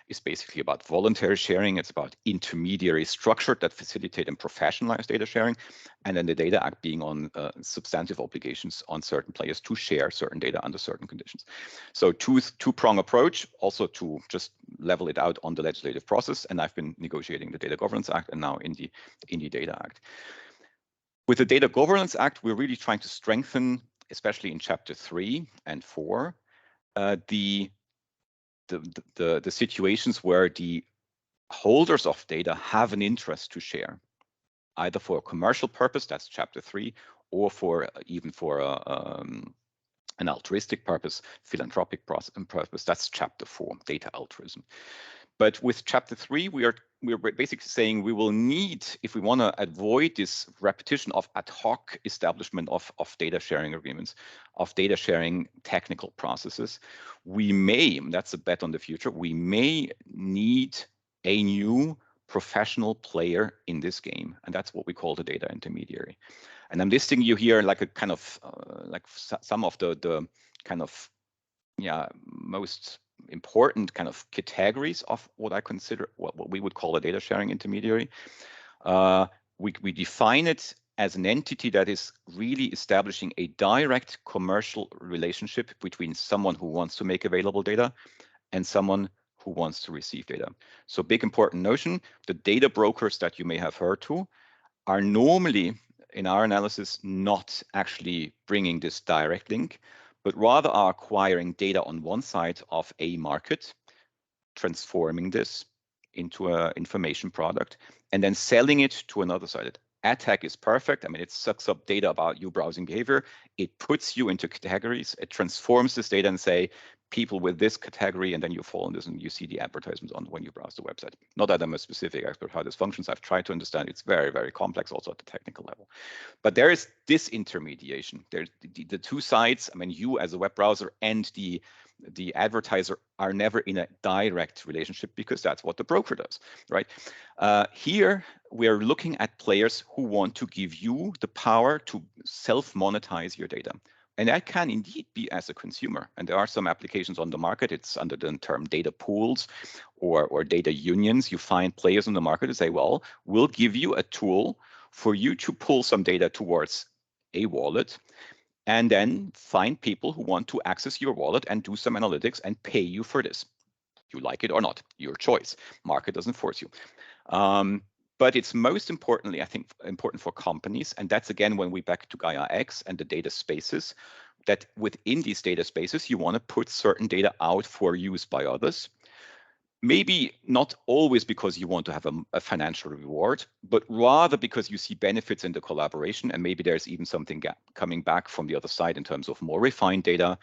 is basically about voluntary sharing. It's about intermediary structure that facilitate and professionalize data sharing. And then the Data Act being on substantive obligations on certain players to share certain data under certain conditions. So two-prong approach, also to just level it out on the legislative process. And I've been negotiating the Data Governance Act and now in the Data Act. With the Data Governance Act, we're really trying to strengthen, especially in Chapter 3 and 4, the situations where the holders of data have an interest to share, either for a commercial purpose, that's Chapter 3, or even for an altruistic purpose, philanthropic purpose, that's Chapter 4, data altruism. But with Chapter 3, we're basically saying we will need, if we want to avoid this repetition of ad hoc establishment of data sharing agreements, of data sharing technical processes, we may, that's a bet on the future, we may need a new professional player in this game. And that's what we call the data intermediary. And I'm listing you here like a kind of, like some of the kind of, most important kind of categories of what I consider what we would call a data sharing intermediary. We define it as an entity that is really establishing a direct commercial relationship between someone who wants to make available data and someone who wants to receive data. So big important notion, the data brokers that you may have heard to are normally, in our analysis, not actually bringing this direct link, but rather are acquiring data on one side of a market, transforming this into an information product, and then selling it to another side. Ad tech is perfect. I mean, it sucks up data about your browsing behavior. It puts you into categories. It transforms this data and say, people with this category, and then you fall in this and you see the advertisements on when you browse the website. Not that I'm a specific expert how this functions. I've tried to understand. It's very, very complex also at the technical level. But there is disintermediation. There's the 2 sides. I mean, you as a web browser and the advertiser are never in a direct relationship, because that's what the broker does, right? Here, we are looking at players who want to give you the power to self-monetize your data. And that can indeed be as a consumer. And there are some applications on the market. It's under the term data pools or data unions. You find players on the market who say, well, we'll give you a tool for you to pull some data towards a wallet, and then find people who want to access your wallet and do some analytics and pay you for this. You like it or not, your choice. Market doesn't force you. But it's most importantly, I think, important for companies, and that's again when we back to Gaia X and the data spaces, that within these data spaces, you want to put certain data out for use by others. Maybe not always because you want to have a financial reward, but rather because you see benefits in the collaboration, and maybe there's even something coming back from the other side in terms of more refined data,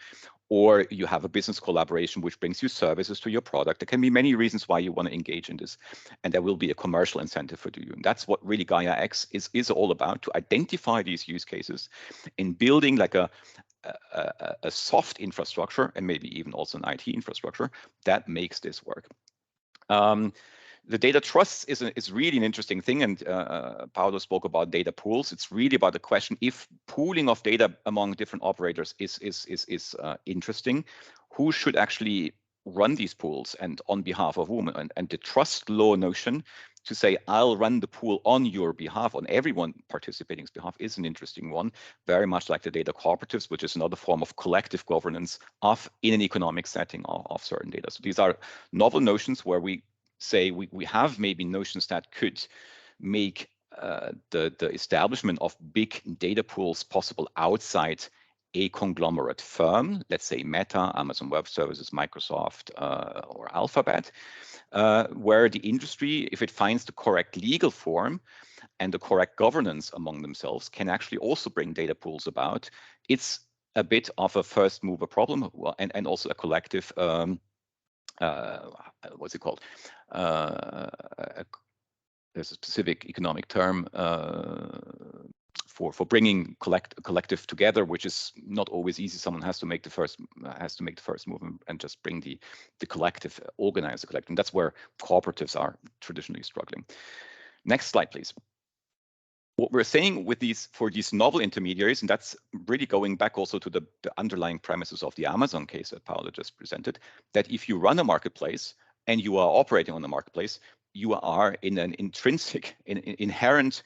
or you have a business collaboration which brings you services to your product. There can be many reasons why you want to engage in this, and there will be a commercial incentive for you. And that's what really Gaia X is all about, to identify these use cases in building like a soft infrastructure, and maybe even also an IT infrastructure that makes this work. The data trusts is really an interesting thing, and Paolo spoke about data pools. It's really about the question if pooling of data among different operators is interesting, who should actually run these pools and on behalf of whom? And the trust law notion to say I'll run the pool on your behalf, on everyone participating's behalf, is an interesting one, very much like the data cooperatives, which is another form of collective governance in an economic setting of certain data. So these are novel notions where we say we have maybe notions that could make the establishment of big data pools possible outside a conglomerate firm, let's say Meta, Amazon Web Services, Microsoft, or Alphabet, where the industry, if it finds the correct legal form and the correct governance among themselves, can actually also bring data pools about. It's a bit of a first mover problem, and also a collective what's it called? There's a specific economic term for bringing collective together, which is not always easy. Someone has to make the first move and just bring the collective, organize the collective. And that's where cooperatives are traditionally struggling. Next slide, please. What we're saying with for these novel intermediaries, and that's really going back also to the underlying premises of the Amazon case that Paolo just presented, that if you run a marketplace and you are operating on the marketplace, you are in an intrinsic, inherent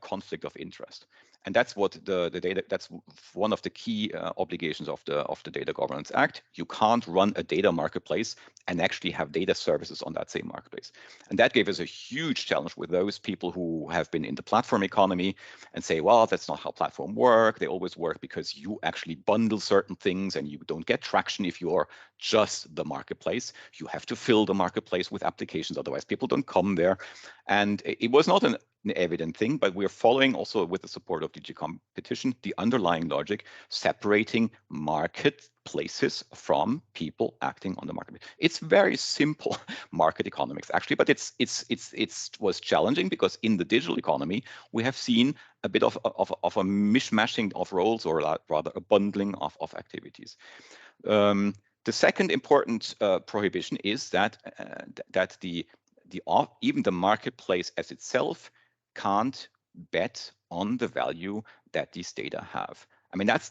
conflict of interest. And that's what the data, that's one of the key obligations of the Data Governance Act. You can't run a data marketplace and actually have data services on that same marketplace. And that gave us a huge challenge with those people who have been in the platform economy and say, well, that's not how platforms work. They always work because you actually bundle certain things and you don't get traction if you're just the marketplace. You have to fill the marketplace with applications, otherwise people don't come there. And it was not an evident thing, but we're following also with the support of DG Competition, the underlying logic, separating marketplaces from people acting on the market. It's very simple market economics actually, but it was challenging because in the digital economy, we have seen a bit of a mishmashing of roles, or rather a bundling of activities. The second important prohibition is that even the marketplace as itself can't bet on the value that these data have. I mean, that's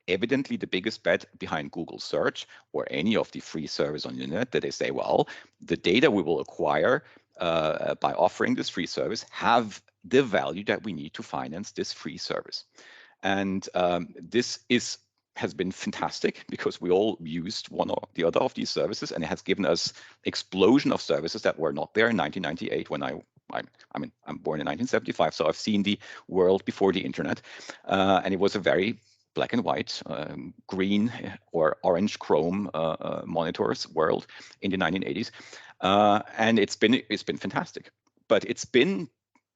evidently the biggest bet behind Google search or any of the free service on the internet, that they say, well, the data we will acquire by offering this free service have the value that we need to finance this free service. And this has been fantastic because we all used one or the other of these services, and it has given us explosion of services that were not there in 1998 when I'm born in 1975, so I've seen the world before the internet, and it was a very black and white, green or orange chrome monitors world in the 1980s, and it's been fantastic. But it's been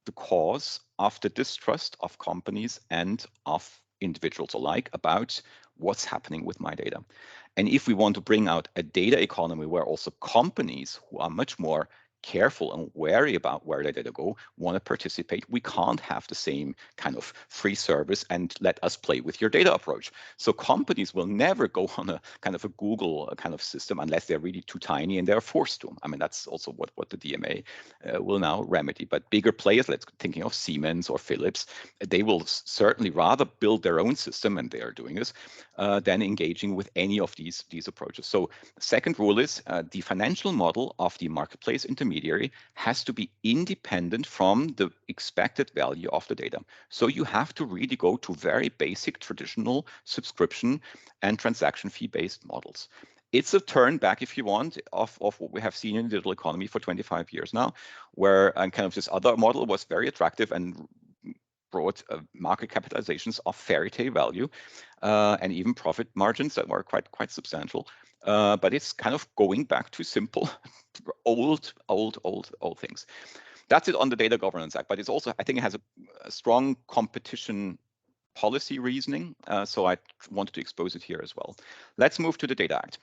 the cause of the distrust of companies and of individuals alike about what's happening with my data. And if we want to bring out a data economy where also companies who are much more careful and wary about where their data go want to participate, we can't have the same kind of free service and let us play with your data approach. So companies will never go on a kind of a Google kind of system unless they're really too tiny and they're forced to. I mean, that's also what the DMA will now remedy. But bigger players, let's thinking of Siemens or Philips, they will certainly rather build their own system, and they are doing this, than engaging with any of these approaches. So the second rule is the financial model of the marketplace intermediary has to be independent from the expected value of the data. So you have to really go to very basic traditional subscription and transaction fee-based models. It's a turn back, if you want, of what we have seen in the digital economy for 25 years now, where kind of this other model was very attractive and brought market capitalizations of fairy tale value and even profit margins that were quite substantial. But it's kind of going back to simple, old things. That's it on the Data Governance Act, but it's also, I think it has a strong competition policy reasoning, so I wanted to expose it here as well. Let's move to the Data Act.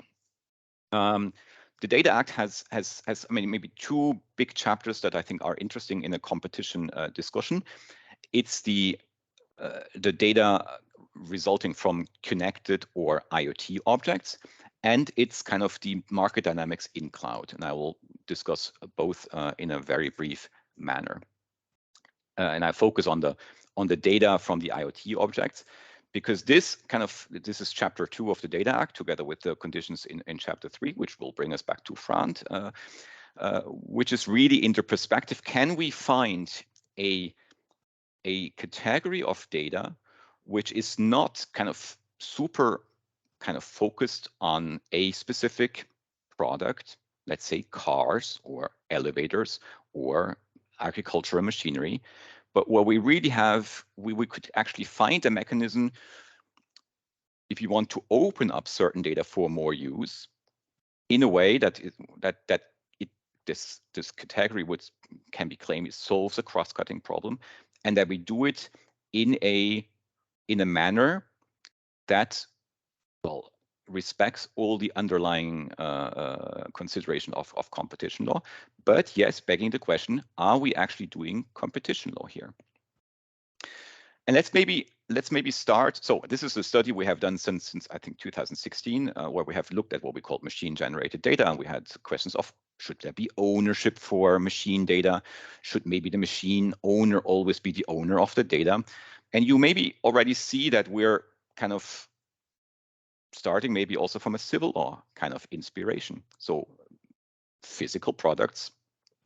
The Data Act has I mean, maybe two big chapters that I think are interesting in a competition discussion. It's the data resulting from connected or IoT objects, and it's kind of the market dynamics in cloud. And I will discuss both in a very brief manner. And I focus on the data from the IoT objects, because this is chapter 2 of the Data Act, together with the conditions in chapter 3, which will bring us back to Frant, which is really in the perspective: can we find a category of data which is not super focused on a specific product, let's say cars or elevators or agricultural machinery, but where we really have, we could actually find a mechanism, if you want to open up certain data for more use, in a way that this category can be claimed it solves a cross-cutting problem, and that we do it in a manner that, well, respects all the underlying consideration of competition law. But yes, begging the question, are we actually doing competition law here? And let's maybe start. So this is a study we have done since I think 2016, where we have looked at what we call machine-generated data, and we had questions of, should there be ownership for machine data? Should maybe the machine owner always be the owner of the data? And you maybe already see that we're kind of starting maybe also from a civil law kind of inspiration. So physical products,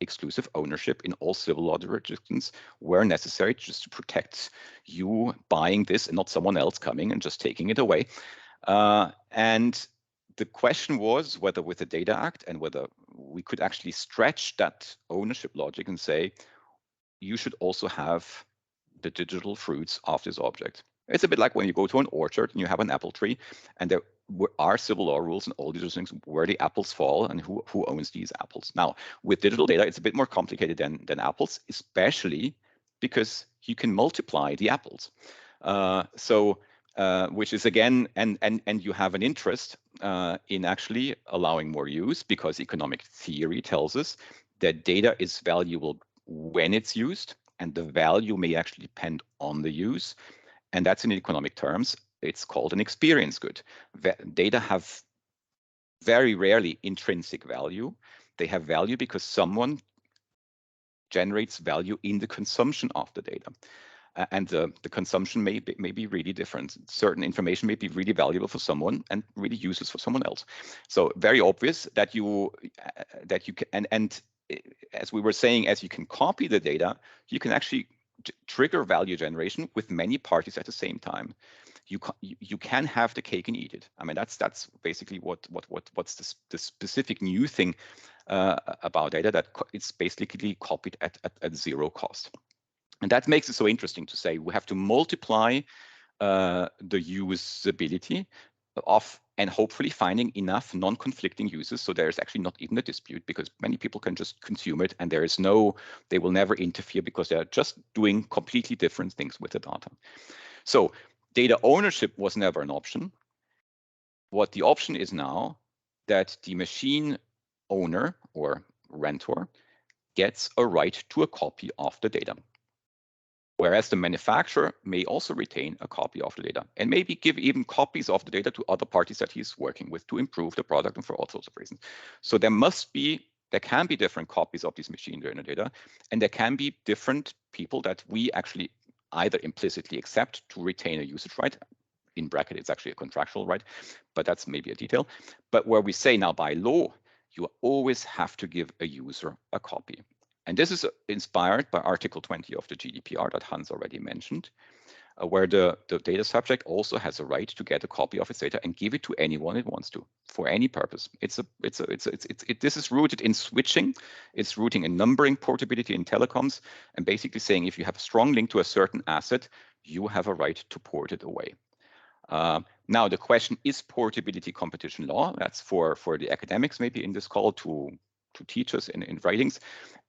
exclusive ownership in all civil law jurisdictions were necessary just to protect you buying this and not someone else coming and just taking it away. And the question was whether with the Data Act and whether we could actually stretch that ownership logic and say, you should also have the digital fruits of this object. It's a bit like when you go to an orchard and you have an apple tree, and there are civil law rules and all these things where the apples fall and who owns these apples. Now, with digital data, it's a bit more complicated than apples, especially because you can multiply the apples. Which is again, and you have an interest in actually allowing more use, because economic theory tells us that data is valuable when it's used, and the value may actually depend on the use. And that's in economic terms, it's called an experience good. Data have very rarely intrinsic value. They have value because someone generates value in the consumption of the data. And the consumption may be really different. Certain information may be really valuable for someone and really useless for someone else. So very obvious that you can, and as we were saying, as you can copy the data, you can actually trigger value generation with many parties at the same time. You can have the cake and eat it. I mean, that's basically what's the specific new thing about data, that it's basically copied at zero cost. And that makes it so interesting to say we have to multiply the usability of, and hopefully finding enough non-conflicting uses, so there's actually not even a dispute, because many people can just consume it and they will never interfere, because they're just doing completely different things with the data. So data ownership was never an option. What the option is now, that the machine owner or rentor gets a right to a copy of the data. Whereas the manufacturer may also retain a copy of the data, and maybe give even copies of the data to other parties that he's working with to improve the product and for all sorts of reasons. So there can be different copies of these machine learning data, and there can be different people that we actually either implicitly accept to retain a usage right. In bracket, it's actually a contractual right, but that's maybe a detail. But where we say now by law, you always have to give a user a copy. And this is inspired by Article 20 of the GDPR that Hans already mentioned, where the data subject also has a right to get a copy of its data and give it to anyone it wants to, for any purpose. This is rooted in switching. It's rooting in numbering, portability in telecoms, and basically saying if you have a strong link to a certain asset, you have a right to port it away. Now the question is portability competition law. That's for the academics maybe in this call to teach us in writings.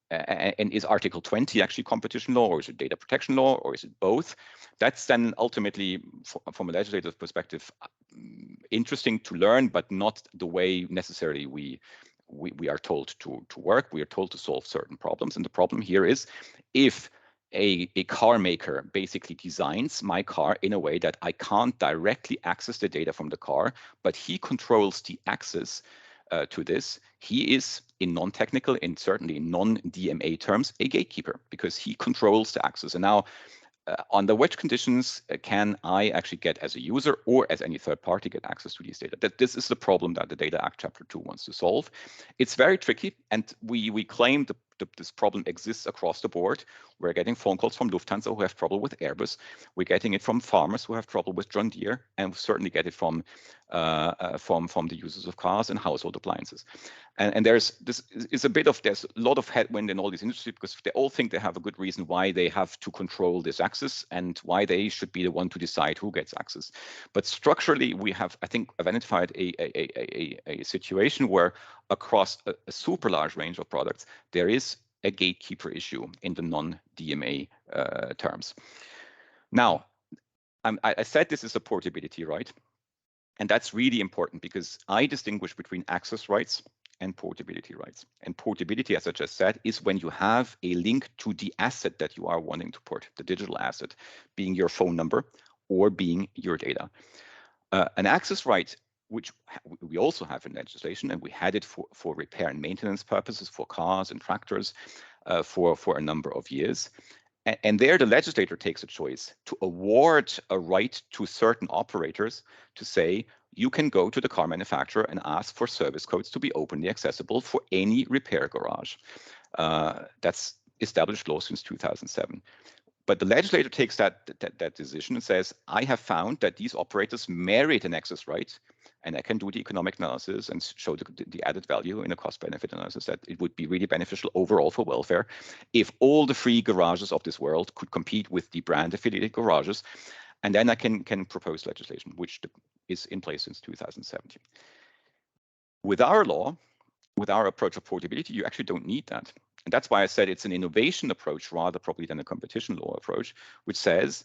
And is Article 20 actually competition law, or is it data protection law, or is it both? That's then ultimately, from a legislative perspective, interesting to learn, but not the way necessarily we are told to work. We are told to solve certain problems. And the problem here is, if a car maker basically designs my car in a way that I can't directly access the data from the car, but he controls the access to this, he is in non-technical and certainly non-DMA terms, a gatekeeper, because he controls the access. And now, under which conditions can I actually get, as a user or as any third party, get access to these data? This is the problem that the Data Act Chapter 2 wants to solve. It's very tricky, and we claim this problem exists across the board. We're getting phone calls from Lufthansa who have trouble with Airbus. We're getting it from farmers who have trouble with John Deere, and we certainly get it from the users of cars and household appliances. And there's a lot of headwind in all these industries, because they all think they have a good reason why they have to control this access and why they should be the one to decide who gets access. But structurally, we have, I think, identified a situation where across a super large range of products, there is a gatekeeper issue in the non-DMA terms. Now, I said this is a portability right, and that's really important because I distinguish between access rights and portability rights. And portability, as I just said, is when you have a link to the asset that you are wanting to port, the digital asset, being your phone number or being your data. An access right, which we also have in legislation, and we had it for repair and maintenance purposes for cars and tractors for a number of years. And there the legislator takes a choice to award a right to certain operators to say, you can go to the car manufacturer and ask for service codes to be openly accessible for any repair garage. That's established law since 2007. But the legislator takes that decision and says, I have found that these operators merit an access right, and I can do the economic analysis and show the added value in a cost-benefit analysis that it would be really beneficial overall for welfare if all the free garages of this world could compete with the brand-affiliated garages. And then I can propose legislation, which is in place since 2017. With our law, with our approach of portability, you actually don't need that. And that's why I said it's an innovation approach rather probably than a competition law approach, which says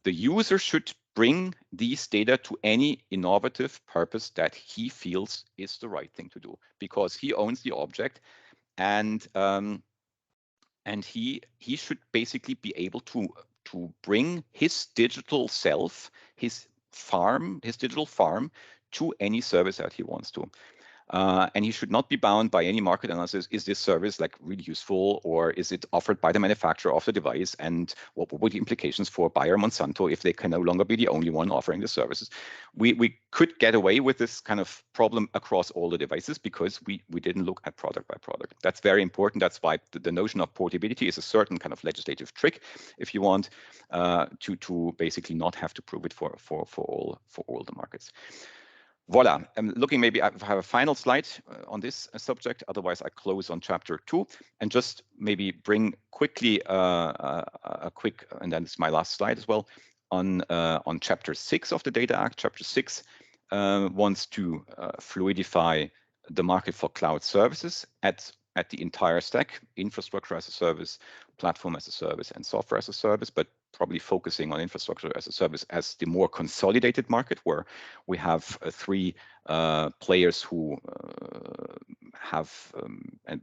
the user should bring these data to any innovative purpose that he feels is the right thing to do, because he owns the object, and he should basically be able to bring his digital self, his digital farm, to any service that he wants to. And he should not be bound by any market analysis. Is this service like really useful, or is it offered by the manufacturer of the device? And what would the implications for Bayer Monsanto if they can no longer be the only one offering the services? We could get away with this kind of problem across all the devices because we didn't look at product by product. That's very important. That's why the notion of portability is a certain kind of legislative trick, if you want, to basically not have to prove it for all the markets. Voila, I'm looking, maybe I have a final slide on this subject, otherwise I close on chapter 2 and just maybe bring quickly a quick, and then it's my last slide as well, on chapter 6 of the Data Act. Chapter 6 wants to fluidify the market for cloud services at the entire stack, infrastructure as a service, platform as a service, and software as a service, but probably focusing on infrastructure as a service as the more consolidated market, where we have 3 players who have,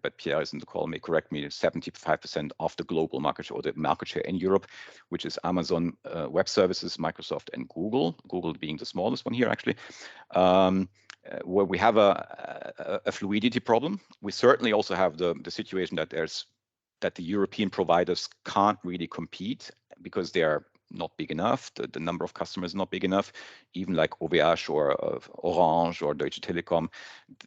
but Pierre is in the call, may correct me, 75% of the global market share, or the market share in Europe, which is Amazon Web Services, Microsoft, and Google. Google being the smallest one here, actually. Where we have a fluidity problem. We certainly also have the situation that the European providers can't really compete because they are not big enough. The number of customers is not big enough. Even like OVH or Orange or Deutsche Telekom,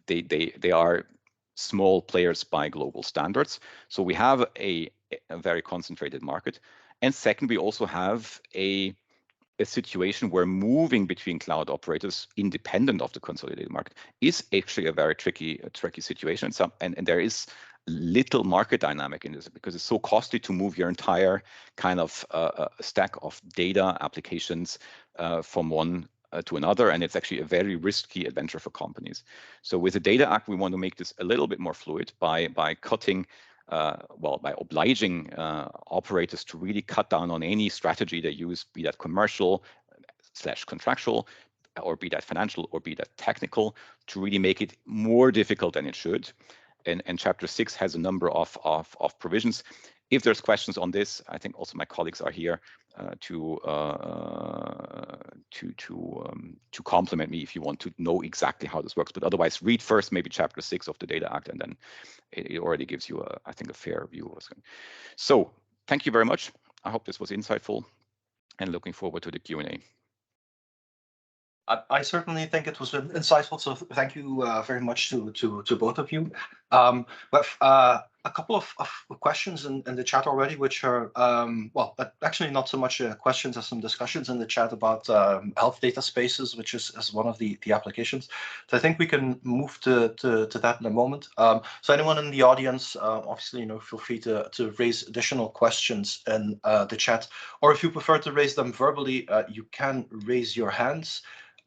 they are small players by global standards. So we have a very concentrated market. And second, we also have a situation where moving between cloud operators independent of the consolidated market is actually a very tricky situation. And there is little market dynamic in this because it's so costly to move your entire kind of stack of data applications from one to another, and it's actually a very risky adventure for companies. So with the Data Act, we want to make this a little bit more fluid by cutting by obliging operators to really cut down on any strategy they use, be that commercial / contractual, or be that financial, or be that technical, to really make it more difficult than it should. And chapter 6 has a number of provisions. If there's questions on this, I think also my colleagues are here. to complement me if you want to know exactly how this works. But otherwise, read first maybe Chapter 6 of the Data Act, and then it already gives you, I think, a fair view of what's going on. So thank you very much. I hope this was insightful, and looking forward to the Q&A. I certainly think it was insightful, so thank you very much to both of you. We have a couple of questions in the chat already, which are, well, actually not so much questions as some discussions in the chat about health data spaces, which is one of the applications. So I think we can move to that in a moment. So anyone in the audience, obviously, feel free to raise additional questions in the chat, or if you prefer to raise them verbally, you can raise your hands.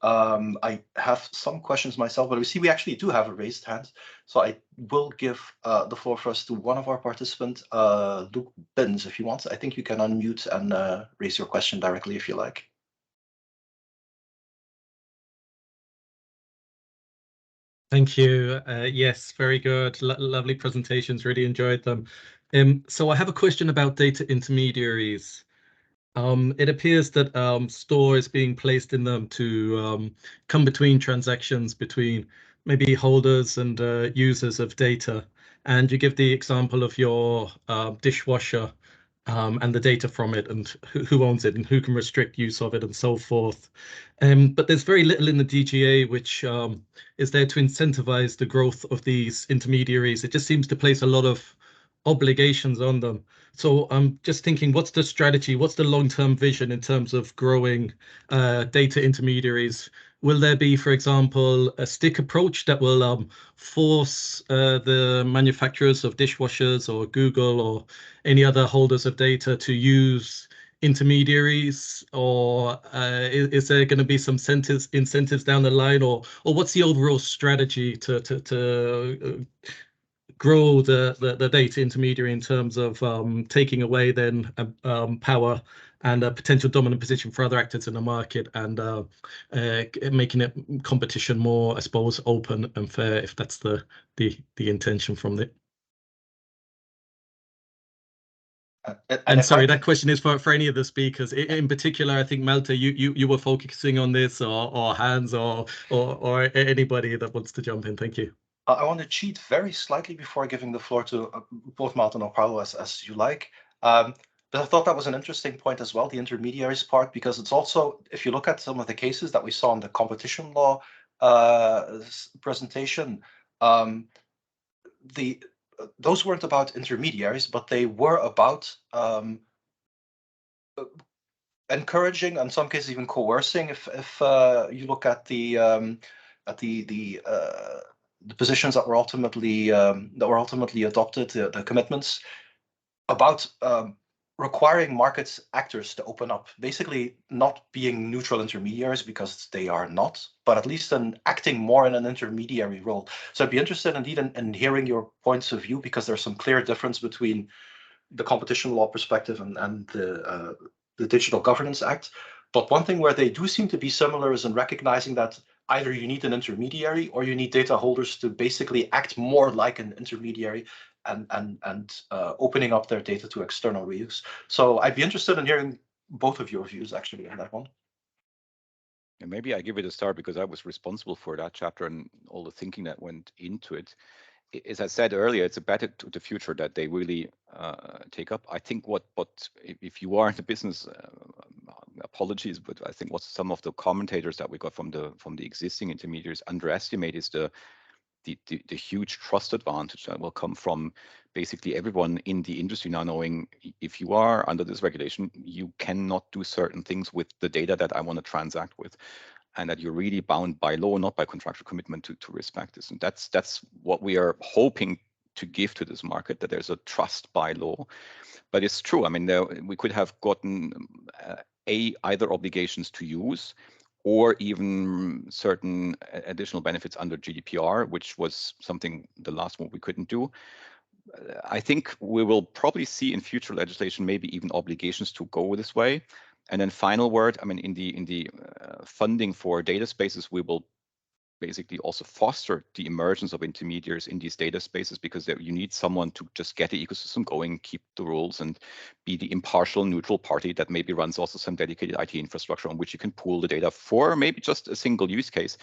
I have some questions myself, but we see we actually do have a raised hand. So I will give the floor first to one of our participants, Luke Bins, if you want. I think you can unmute and raise your question directly if you like. Thank you. Yes, very good. Lovely presentations. Really enjoyed them. So I have a question about data intermediaries. It appears that store is being placed in them to come between transactions between maybe holders and users of data. And you give the example of your dishwasher and the data from it, and who owns it and who can restrict use of it and so forth. But there's very little in the DGA which is there to incentivize the growth of these intermediaries. It just seems to place a lot of obligations on them. So I'm just thinking, what's the strategy? What's the long-term vision in terms of growing data intermediaries? Will there be, for example, a stick approach that will force the manufacturers of dishwashers or Google or any other holders of data to use intermediaries, or is there going to be some incentives down the line, or what's the overall strategy to grow the data intermediary in terms of taking away then power and a potential dominant position for other actors in the market, and making it competition more, I suppose, open and fair, if that's the intention from it. And sorry, that question is for any of the speakers. In particular, I think Malte, you were focusing on this, or Hans, or anybody that wants to jump in. Thank you. I want to cheat very slightly before giving the floor to both Malte or Paulo as you like. But I thought that was an interesting point as well, the intermediaries part, because it's also, if you look at some of the cases that we saw in the competition law presentation, those weren't about intermediaries, but they were about encouraging, in some cases even coercing. If you look at the positions that were ultimately adopted, the commitments about requiring market actors to open up, basically not being neutral intermediaries, because they are not, but at least acting more in an intermediary role. So I'd be interested indeed in hearing your points of view, because there's some clear difference between the competition law perspective and the Digital Governance Act. But one thing where they do seem to be similar is in recognizing that either you need an intermediary or you need data holders to basically act more like an intermediary and opening up their data to external reuse. So I'd be interested in hearing both of your views actually on that one. And maybe I give it a start, because I was responsible for that chapter and all the thinking that went into it. As I said earlier, it's a better to the future that they really take up. I think what if you are in the business, apologies, but I think what some of the commentators that we got from the existing intermediaries underestimate is the huge trust advantage that will come from basically everyone in the industry now knowing, if you are under this regulation, you cannot do certain things with the data that I want to transact with, and that you're really bound by law, not by contractual commitment, to respect this. And that's what we are hoping to give to this market, that there's a trust by law. But it's true. I mean, we could have gotten either obligations to use, or even certain additional benefits under GDPR, which was something the last one we couldn't do. I think we will probably see in future legislation maybe even obligations to go this way. And then final word, I mean, in the funding for data spaces, we will basically also foster the emergence of intermediaries in these data spaces, because you need someone to just get the ecosystem going, keep the rules, and be the impartial, neutral party that maybe runs also some dedicated IT infrastructure on which you can pool the data for maybe just a single use case.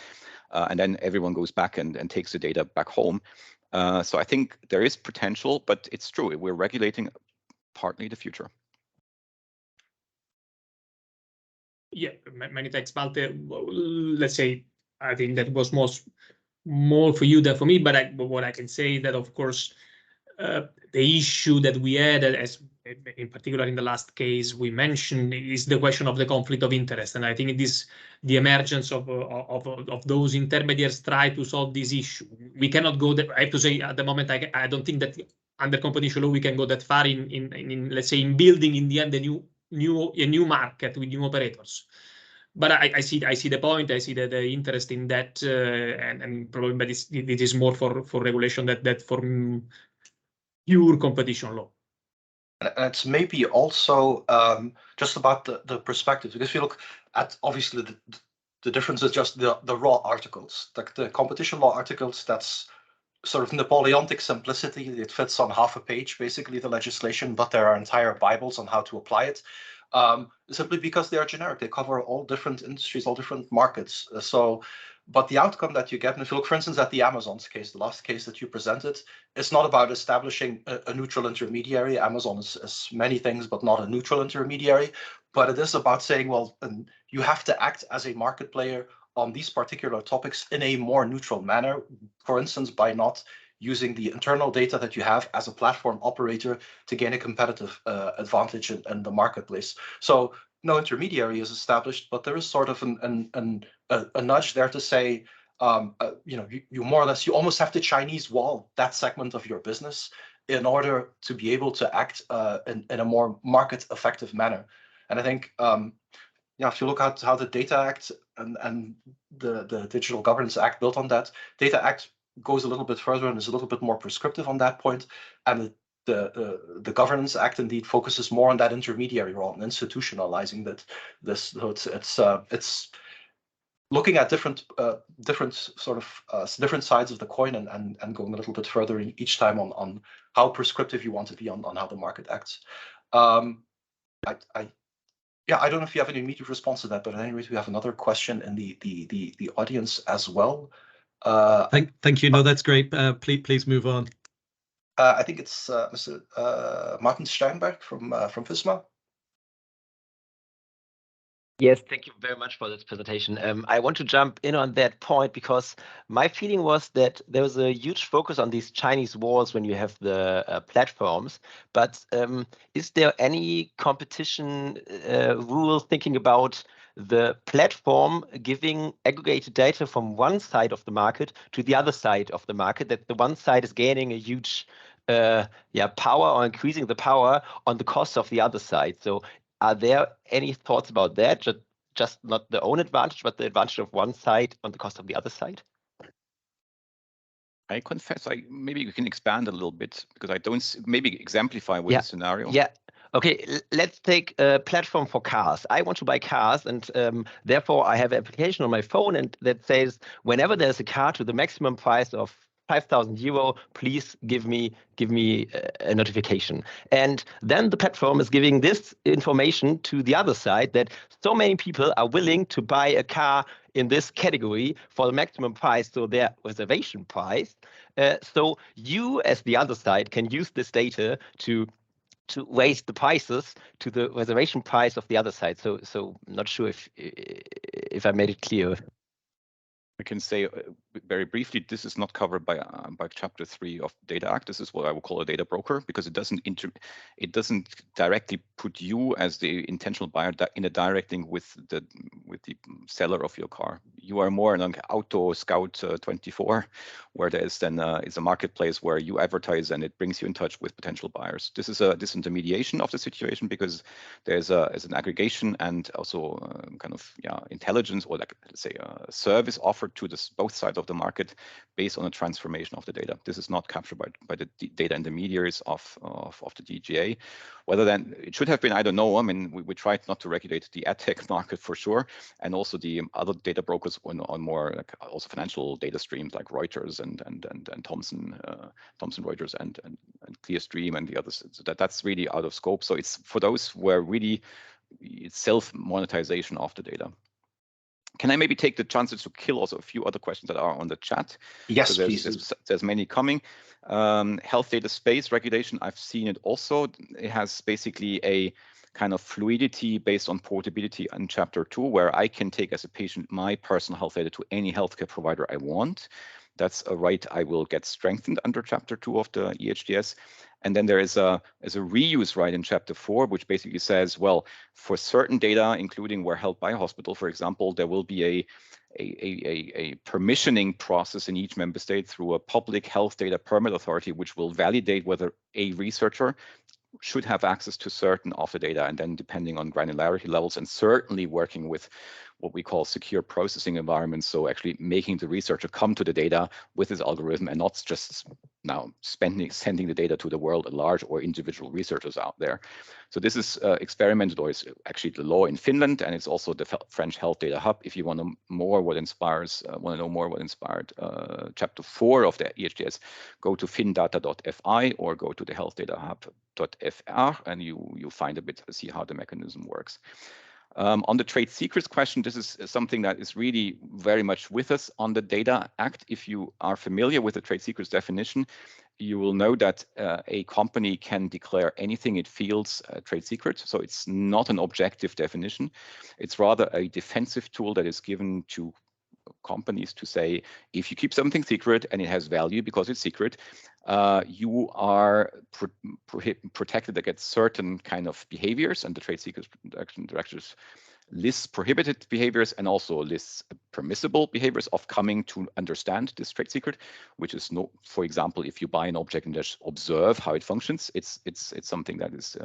And then everyone goes back and takes the data back home. So I think there is potential, but it's true, we're regulating partly the future. Yeah, many thanks, Malte. Let's say I think that was more for you than for me, but what I can say that, of course, the issue that we had, as in particular in the last case we mentioned, is the question of the conflict of interest, and I think the emergence of those intermediaries try to solve this issue. We cannot go there. I have to say at the moment I don't think that under competition law we can go that far in let's say in building in the end a new market with new operators. But I see the point. I see the interest in that, and probably it is more for regulation that for pure competition law. And it's maybe also just about the perspective, because if you look at obviously the difference is just the raw articles, the competition law articles. That's sort of Napoleonic simplicity. It fits on half a page, basically, the legislation, but there are entire Bibles on how to apply it, simply because they are generic. They cover all different industries, all different markets. But the outcome that you get, and if you look, for instance, at the Amazon's case, the last case that you presented, it's not about establishing a neutral intermediary. Amazon is many things, but not a neutral intermediary. But it is about saying, well, you have to act as a market player on these particular topics in a more neutral manner, for instance, by not using the internal data that you have as a platform operator to gain a competitive advantage in the marketplace. So no intermediary is established, but there is sort of a nudge there to say, you more or less, you almost have to Chinese wall that segment of your business in order to be able to act in a more market effective manner. And I think, if you look at how the Data Act and the Digital Governance Act built on that, Data Act goes a little bit further and is a little bit more prescriptive on that point. And the Governance Act indeed focuses more on that intermediary role and institutionalizing that. It's looking at different sides of the coin and going a little bit further each time on how prescriptive you want to be on how the market acts. I don't know if you have any immediate response to that, but at any rate, we have another question in the audience as well. Thank you. No, that's great. Please move on. I think it's Mr. Martin Steinberg from FISMA. Yes, thank you very much for this presentation. I want to jump in on that point because my feeling was that there was a huge focus on these Chinese walls when you have the platforms. But is there any competition rule thinking about the platform giving aggregated data from one side of the market to the other side of the market, that the one side is gaining a huge power or increasing the power on the cost of the other side? So are there any thoughts about that? Just not the own advantage, but the advantage of one side on the cost of the other side? I confess, maybe you can expand a little bit because I don't maybe exemplify with the scenario. Yeah. Okay, let's take a platform for cars. I want to buy cars, and therefore I have an application on my phone and that says whenever there's a car to the maximum price of 5,000 euro, please give me a notification. And then the platform is giving this information to the other side that so many people are willing to buy a car in this category for the maximum price, so their reservation price. So you, as the other side, can use this data to raise the prices to the reservation price of the other side. So not sure if I made it clear. I can say very briefly, this is not covered by Chapter 3 of Data Act. This is what I would call a data broker because it doesn't directly put you as the intentional buyer in a direct link with the seller of your car. You are more an Auto Scout 24, where there is then is a marketplace where you advertise and it brings you in touch with potential buyers. This is a disintermediation of the situation because there's an aggregation and also kind of intelligence or like let's say a service offered to both sides of the market based on a transformation of the data. This is not captured by the data intermediaries of the DGA. Whether then it should have been, I don't know. I mean, we tried not to regulate the ad tech market for sure, and also the other data brokers on more like also financial data streams like Reuters and Thomson Reuters and Clearstream and the others. So that's really out of scope. So it's for those where really it's self-monetization of the data. Can I maybe take the chances to kill also a few other questions that are on the chat? Yes, so please. There's many coming. Health data space regulation, I've seen it also. It has basically a kind of fluidity based on portability in Chapter 2, where I can take as a patient my personal health data to any healthcare provider I want. That's a right I will get strengthened under Chapter 2 of the EHDS. And then there is a reuse right in Chapter 4, which basically says, well, for certain data, including where held by a hospital, for example, there will be a permissioning process in each member state through a public health data permit authority, which will validate whether a researcher should have access to certain of the data, and then depending on granularity levels, and certainly working with what we call secure processing environments. So actually making the researcher come to the data with his algorithm and not just now sending the data to the world at large or individual researchers out there. So this is experimented, or is actually the law in Finland, and it's also the French Health Data Hub. If you want to know more what inspired Chapter 4 of the EHDS, go to findata.fi or go to the healthdata.hub.fr, and you'll find a bit, see how the mechanism works. On the trade secrets question, this is something that is really very much with us on the Data Act. If you are familiar with the trade secrets definition, you will know that a company can declare anything it feels a trade secret. So it's not an objective definition. It's rather a defensive tool that is given to companies to say, if you keep something secret and it has value because it's secret, you are protected against certain kind of behaviors, and the Trade Secrets Protection Directives lists prohibited behaviors and also lists permissible behaviors of coming to understand this trade secret, which is no, for example, if you buy an object and just observe how it functions, it's something that is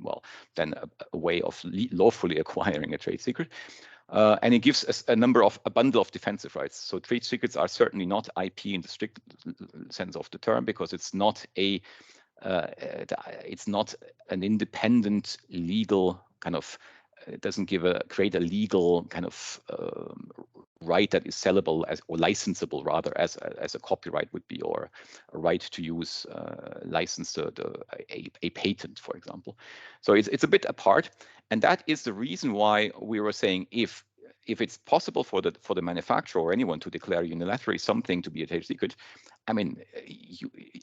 well, then a way of lawfully acquiring a trade secret. And it gives us a bundle of defensive rights. So trade secrets are certainly not IP in the strict sense of the term, because it's not an independent legal kind of, it doesn't create a legal kind of right that is sellable or licensable rather as a copyright would be, or a right to use license a patent, for example. So it's a bit apart, and that is the reason why we were saying if it's possible for the manufacturer or anyone to declare unilaterally something to be a trade secret, I mean,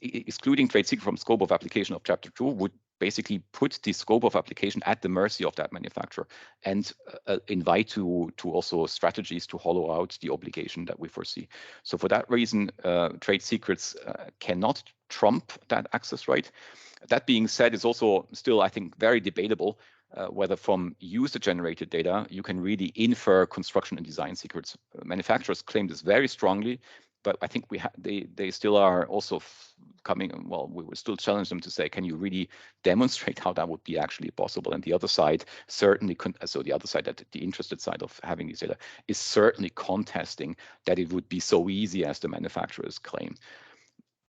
excluding trade secret from scope of application of Chapter 2 would basically put the scope of application at the mercy of that manufacturer, and invite to also strategies to hollow out the obligation that we foresee. So for that reason, trade secrets cannot trump that access right. That being said, it's also still, I think, very debatable whether from user-generated data you can really infer construction and design secrets. Manufacturers claim this very strongly, but I think they still are also coming. Well, we will still challenge them to say, can you really demonstrate how that would be actually possible? And the other side certainly, so the other side, that the interested side of having these data, is certainly contesting that it would be so easy as the manufacturers claim.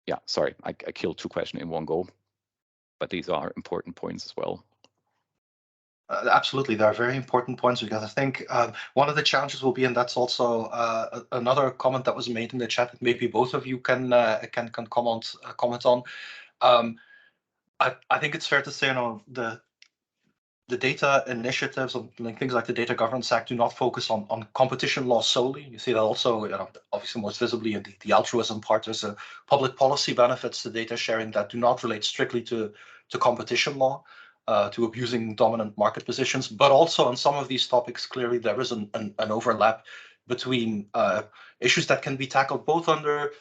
Yeah, sorry, I killed two questions in one go, but these are important points as well. Absolutely, they are very important points, because I think one of the challenges will be, and that's also another comment that was made in the chat that maybe both of you can comment on. I think it's fair to say, the data initiatives, like things like the Data Governance Act, do not focus on competition law solely. You see that also, obviously most visibly in the altruism part. There's a public policy benefits to data sharing that do not relate strictly to competition law, to abusing dominant market positions, but also on some of these topics, clearly there is an overlap between issues that can be tackled both under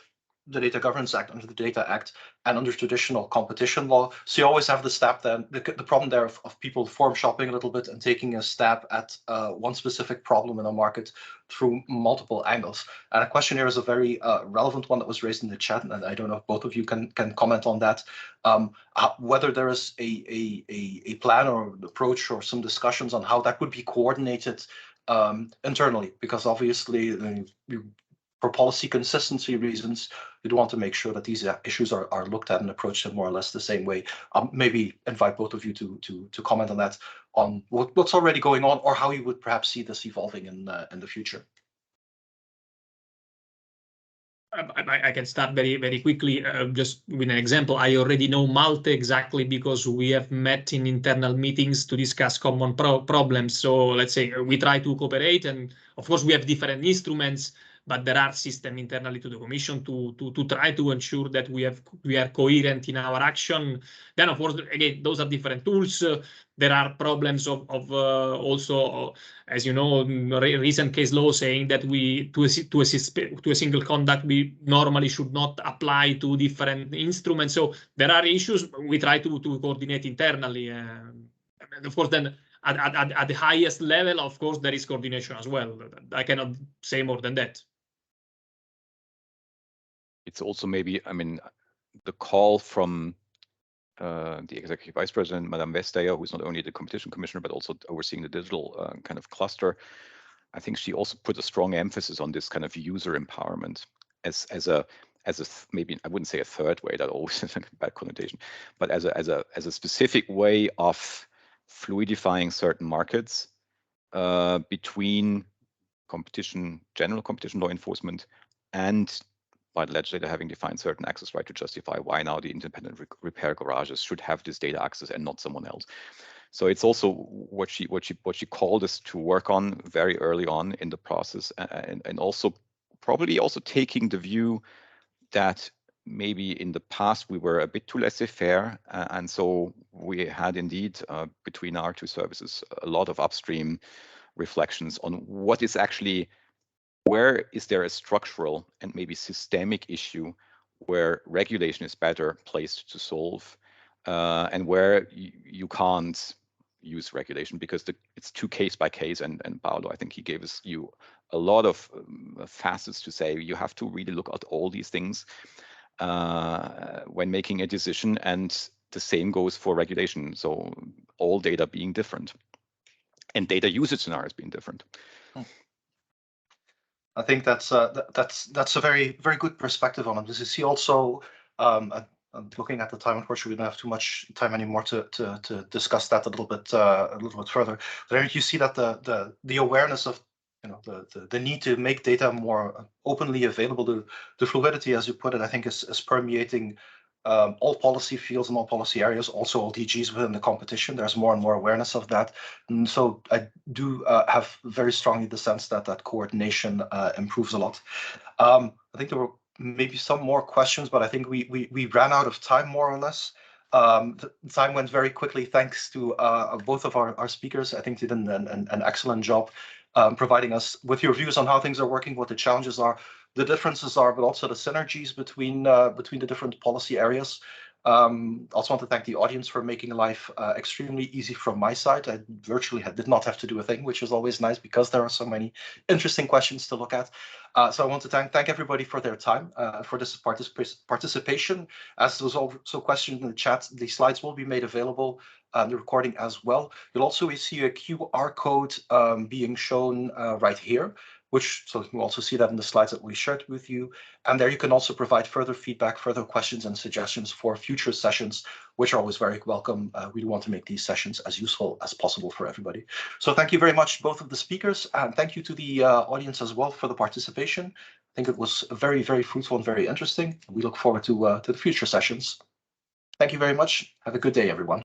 the Data Governance Act, under the Data Act, and under traditional competition law. So you always have the problem there of people form shopping a little bit and taking a stab at one specific problem in a market through multiple angles. And a question here is a very relevant one that was raised in the chat, and I don't know if both of you can comment on that. Whether there is a plan or an approach or some discussions on how that would be coordinated internally, because obviously you for policy consistency reasons, we do want to make sure that these issues are looked at and approached in more or less the same way. Maybe invite both of you to comment on that, on what's already going on, or how you would perhaps see this evolving in the future. I can start very quickly, just with an example. I already know Malta exactly because we have met in internal meetings to discuss common problems. So let's say we try to cooperate, and of course we have different instruments, but there are systems internally to the Commission to try to ensure that we are coherent in our action. Then of course, again, those are different tools. There are problems of also, as you know, recent case law saying that to a single conduct we normally should not apply to different instruments. So there are issues we try to coordinate internally. And of course, then at the highest level, of course, there is coordination as well. I cannot say more than that. It's also maybe, I mean, the call from the Executive Vice President, Madame Vestager, who's not only the Competition Commissioner, but also overseeing the digital kind of cluster. I think she also put a strong emphasis on this kind of user empowerment as a maybe, I wouldn't say a third way, that always is a bad connotation, but as a specific way of fluidifying certain markets between general competition law enforcement, and by the legislator having defined certain access right to justify why now the independent repair garages should have this data access and not someone else. So it's also what she called us to work on very early on in the process, and also probably also taking the view that maybe in the past we were a bit too laissez-faire, and so we had indeed between our two services a lot of upstream reflections on what is actually, where is there a structural and maybe systemic issue where regulation is better placed to solve, and where you can't use regulation because it's too case by case. And Paolo, I think he gave you a lot of facets to say you have to really look at all these things when making a decision, and the same goes for regulation. So all data being different and data usage scenarios being different. I think that's a very good perspective on it. As you see, also looking at the time, unfortunately, we don't have too much time anymore to discuss that a little bit further. But I think you see that the awareness of the need to make data more openly available, the fluidity, as you put it, I think is permeating all policy fields and all policy areas, also all DGs within the competition. There's more and more awareness of that. And so I do have very strongly the sense that coordination improves a lot. I think there were maybe some more questions, but I think we ran out of time more or less. The time went very quickly thanks to both of our speakers. I think they did an excellent job providing us with your views on how things are working, what the challenges are, the differences are, but also the synergies between the different policy areas. Also want to thank the audience for making life extremely easy from my side. I virtually did not have to do a thing, which is always nice because there are so many interesting questions to look at. So I want to thank everybody for their time, for this participation. As was also questioned in the chat, the slides will be made available, the recording as well. You'll also see a QR code being shown right here, so you can also see that in the slides that we shared with you. And there you can also provide further feedback, further questions and suggestions for future sessions, which are always very welcome. We do want to make these sessions as useful as possible for everybody. So thank you very much, both of the speakers, and thank you to the audience as well for the participation. I think it was very fruitful and very interesting. We look forward to the future sessions. Thank you very much. Have a good day, everyone.